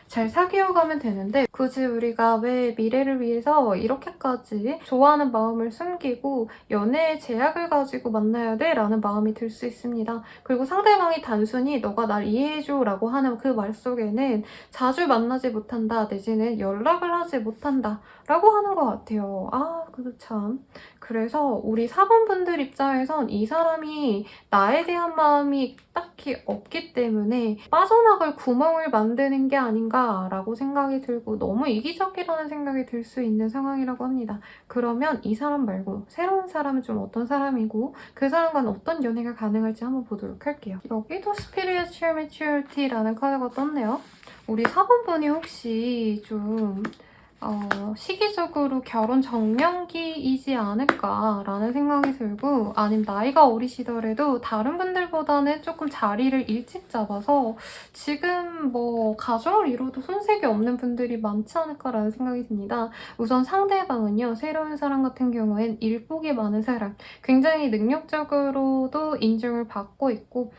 잘 사귀어가면 되는데 굳이 우리가 왜 미래를 위해서 이렇게까지 좋아하는 마음을 숨기고 연애에 제약을 가지고 만나야 돼? 라는 마음이 들 수 있습니다. 그리고 상대방이 단순히 너가 날 이해해줘 라고 하는 그 말 속에는 자주 만나지 못한다 내지는 연락을 하지 못한다 라고 하는 것 같아요. 그거 참. 그래서 우리 4번분들 입장에선 이 사람이 나에 대한 마음이 딱히 없기 때문에 빠져나갈 구멍을 만드는 게 아닌가라고 생각이 들고 너무 이기적이라는 생각이 들 수 있는 상황이라고 합니다. 그러면 이 사람 말고 새로운 사람은 좀 어떤 사람이고 그 사람과는 어떤 연애가 가능할지 한번 보도록 할게요. 여기도 Spiritual Maturity라는 카드가 떴네요. 우리 4번분이 혹시 좀 시기적으로 결혼 정년기이지 않을까라는 생각이 들고 아니면 나이가 어리시더라도 다른 분들보다는 조금 자리를 일찍 잡아서 지금 뭐 가정을 이뤄도 손색이 없는 분들이 많지 않을까라는 생각이 듭니다. 우선 상대방은요. 새로운 사람 같은 경우엔 일복이 많은 사람, 굉장히 능력적으로도 인정을 받고 있고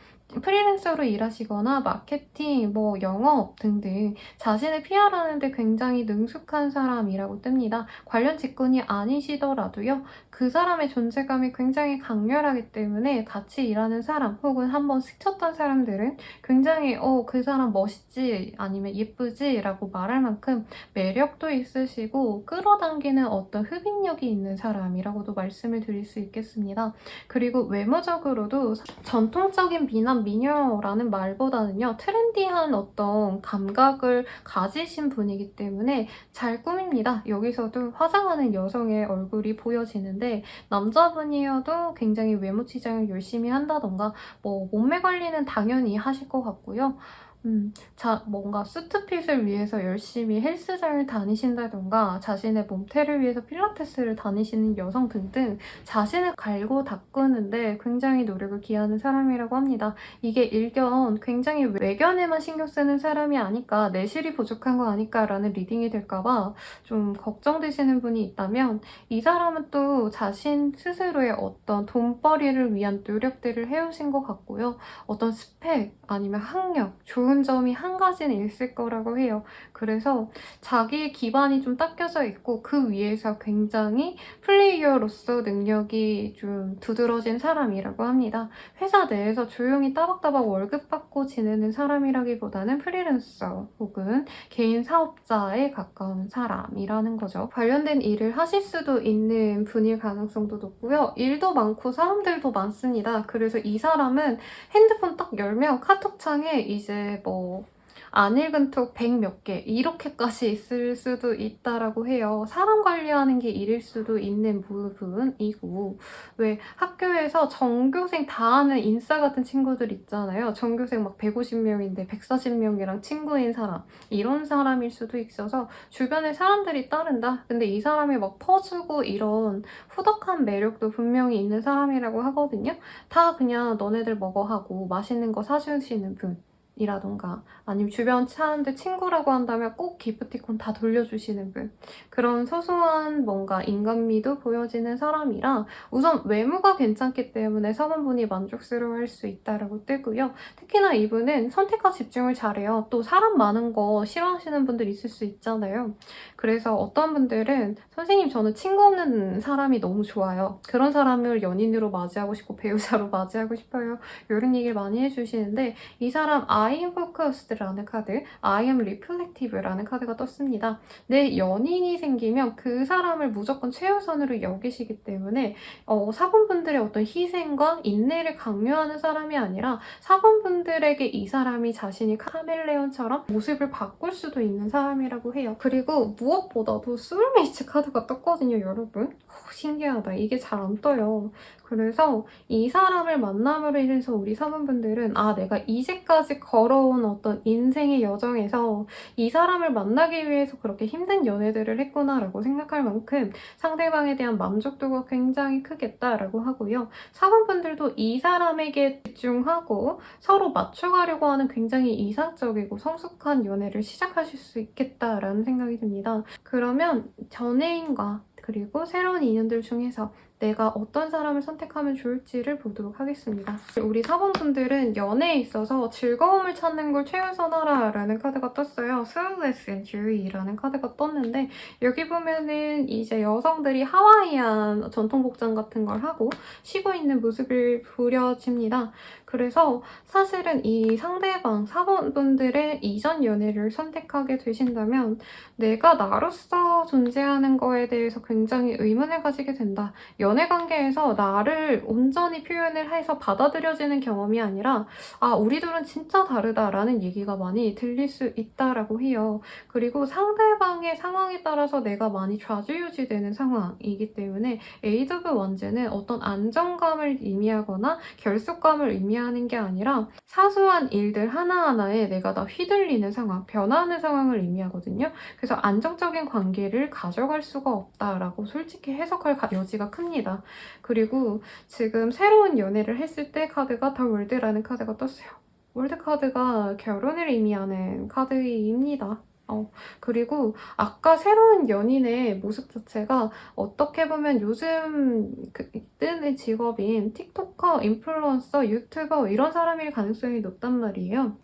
프리랜서로 일하시거나 마케팅, 뭐 영업 등등 자신을 PR하는데 굉장히 능숙한 사람이라고 뜹니다. 관련 직군이 아니시더라도요. 그 사람의 존재감이 굉장히 강렬하기 때문에 같이 일하는 사람 혹은 한번 스쳤던 사람들은 굉장히 그 사람 멋있지 아니면 예쁘지 라고 말할 만큼 매력도 있으시고 끌어당기는 어떤 흡인력이 있는 사람이라고도 말씀을 드릴 수 있겠습니다. 그리고 외모적으로도 전통적인 미남 미녀라는 말보다는요. 트렌디한 어떤 감각을 가지신 분이기 때문에 잘 꾸밉니다. 여기서도 화장하는 여성의 얼굴이 보여지는데 남자분이어도 굉장히 외모 치장을 열심히 한다던가 뭐 몸매 관리는 당연히 하실 것 같고요. 뭔가 수트핏을 위해서 열심히 헬스장을 다니신다던가 자신의 몸태를 위해서 필라테스를 다니시는 여성 등등 자신을 갈고 닦는데 굉장히 노력을 기하는 사람이라고 합니다. 이게 일견 굉장히 외견에만 신경 쓰는 사람이 아닐까 내실이 부족한 거 아닐까라는 리딩이 될까봐 좀 걱정되시는 분이 있다면 이 사람은 또 자신 스스로의 어떤 돈벌이를 위한 노력들을 해오신 것 같고요. 어떤 스펙 아니면 학력, 좋은 좋은 점이 한 가지는 있을 거라고 해요. 그래서 자기의 기반이 좀 닦여져 있고 그 위에서 굉장히 플레이어로서 능력이 좀 두드러진 사람이라고 합니다. 회사 내에서 조용히 따박따박 월급 받고 지내는 사람이라기보다는 프리랜서 혹은 개인 사업자에 가까운 사람이라는 거죠. 관련된 일을 하실 수도 있는 분일 가능성도 높고요. 일도 많고 사람들도 많습니다. 그래서 이 사람은 핸드폰 딱 열면 카톡창에 이제 뭐 안 읽은 톡 100 몇 개 이렇게까지 있을 수도 있다라고 해요. 사람 관리하는 게 일일 수도 있는 부분이고, 왜 학교에서 전교생 다 아는 인싸 같은 친구들 있잖아요. 전교생 막 150명인데 140명이랑 친구인 사람, 이런 사람일 수도 있어서 주변에 사람들이 따른다? 근데 이 사람이 막 퍼주고 이런 후덕한 매력도 분명히 있는 사람이라고 하거든요. 다 그냥 너네들 먹어 하고 맛있는 거 사주시는 분 이라던가 아니면 주변 사람들 친구라고 한다면 꼭 기프티콘 다 돌려주시는 분, 그런 소소한 뭔가 인간미도 보여지는 사람이라 우선 외모가 괜찮기 때문에 사원분이 만족스러워할 수 있다라고 뜨고요. 특히나 이분은 선택과 집중을 잘해요. 또 사람 많은 거 싫어하시는 분들 있을 수 있잖아요. 그래서 어떤 분들은 선생님 저는 친구 없는 사람이 너무 좋아요. 그런 사람을 연인으로 맞이하고 싶고 배우자로 맞이하고 싶어요. 이런 얘기를 많이 해주시는데 이 사람 I am focused라는 카드, I am reflective라는 카드가 떴습니다. 내 연인이 생기면 그 사람을 무조건 최우선으로 여기시기 때문에 사분분들의 어떤 희생과 인내를 강요하는 사람이 아니라 사분분들에게 이 사람이 자신이 카멜레온처럼 모습을 바꿀 수도 있는 사람이라고 해요. 그리고 무엇보다도 소울메이트 카드가 떴거든요, 여러분. 신기하다. 이게 잘 안 떠요. 그래서 이 사람을 만남으로 인해서 우리 사분분들은 내가 이제까지 걸어온 어떤 인생의 여정에서 이 사람을 만나기 위해서 그렇게 힘든 연애들을 했구나라고 생각할 만큼 상대방에 대한 만족도가 굉장히 크겠다라고 하고요. 사분분들도 이 사람에게 집중하고 서로 맞춰가려고 하는 굉장히 이상적이고 성숙한 연애를 시작하실 수 있겠다라는 생각이 듭니다. 그러면 전애인과 그리고 새로운 인연들 중에서 내가 어떤 사람을 선택하면 좋을지를 보도록 하겠습니다. 우리 사본분들은 연애에 있어서 즐거움을 찾는 걸 최우선하라 라는 카드가 떴어요. Solace and Joy라는 카드가 떴는데 여기 보면은 이제 여성들이 하와이안 전통 복장 같은 걸 하고 쉬고 있는 모습을 그려집니다. 그래서 사실은 이 상대방 사본분들의 이전 연애를 선택하게 되신다면 내가 나로서 존재하는 거에 대해서 굉장히 의문을 가지게 된다. 연애 관계에서 나를 온전히 표현을 해서 받아들여지는 경험이 아니라 우리 둘은 진짜 다르다라는 얘기가 많이 들릴 수 있다라고 해요. 그리고 상대방의 상황에 따라서 내가 많이 좌지우지되는 상황이기 때문에 에이드 오브 원즈는 어떤 안정감을 의미하거나 결속감을 의미하는 게 아니라 사소한 일들 하나하나에 내가 다 휘둘리는 상황, 변화하는 상황을 의미하거든요. 그래서 안정적인 관계를 가져갈 수가 없다라고 솔직히 해석할 여지가 큽니다. 그리고 지금 새로운 연애를 했을 때 카드가 더 월드라는 카드가 떴어요. 월드 카드가 결혼을 의미하는 카드입니다. 그리고 아까 새로운 연인의 모습 자체가 어떻게 보면 요즘 뜨는 직업인 틱토커, 인플루언서, 유튜버 이런 사람일 가능성이 높단 말이에요.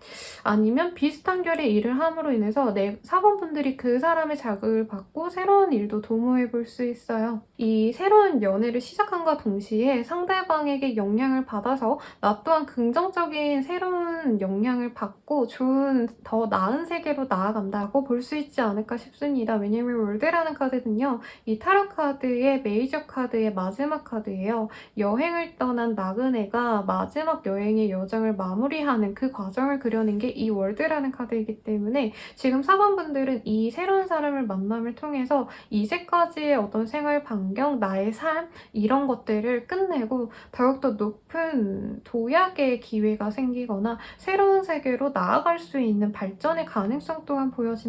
아니면 비슷한 결의 일을 함으로 인해서 내 사본분들이 그 사람의 자극을 받고 새로운 일도 도모해 볼 수 있어요. 이 새로운 연애를 시작함과 동시에 상대방에게 영향을 받아서 나 또한 긍정적인 새로운 영향을 받고 좋은 더 나은 세계로 나아간다고 볼 수 있지 않을까 싶습니다. 왜냐면 월드라는 카드는요, 이 타로 카드의 메이저 카드의 마지막 카드예요. 여행을 떠난 나그네가 마지막 여행의 여정을 마무리하는 그 과정을 그려낸 게 이 월드라는 카드이기 때문에 지금 사번분들은 이 새로운 사람을 만남을 통해서 이제까지의 어떤 생활 반경, 나의 삶 이런 것들을 끝내고 더욱더 높은 도약의 기회가 생기거나 새로운 세계로 나아갈 수 있는 발전의 가능성 또한 보여집니다.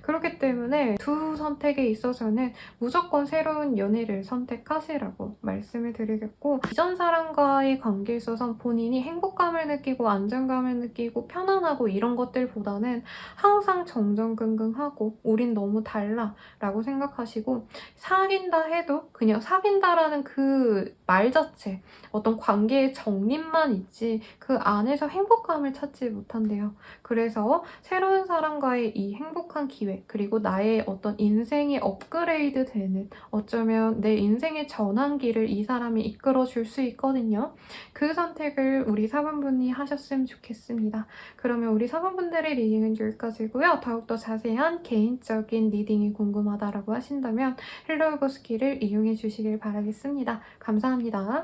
그렇기 때문에 두 선택에 있어서는 무조건 새로운 연애를 선택하시라고 말씀을 드리겠고, 이전 사람과 사람과의 관계에 있어서 본인이 행복감을 느끼고 안정감을 느끼고 편안하고 이런 것들보다는 항상 정정긍긍하고 우린 너무 달라 라고 생각하시고, 사귄다 해도 그냥 사귄다라는 그 말 자체, 어떤 관계의 정립만 있지 그 안에서 행복감을 찾지 못한대요. 그래서 새로운 사람과의 이 행복한 기회, 그리고 나의 어떤 인생의 업그레이드 되는, 어쩌면 내 인생의 전환기를 이 사람이 이끌어 줄 수 있거든요. 그 선택을 우리 사분분이 하셨으면 좋겠습니다. 그러면 우리 사분분들의 리딩은 여기까지고요. 더욱더 자세한 개인적인 리딩이 궁금하다라고 하신다면 헬로우버스키를 이용해 주시길 바라겠습니다. 감사합니다.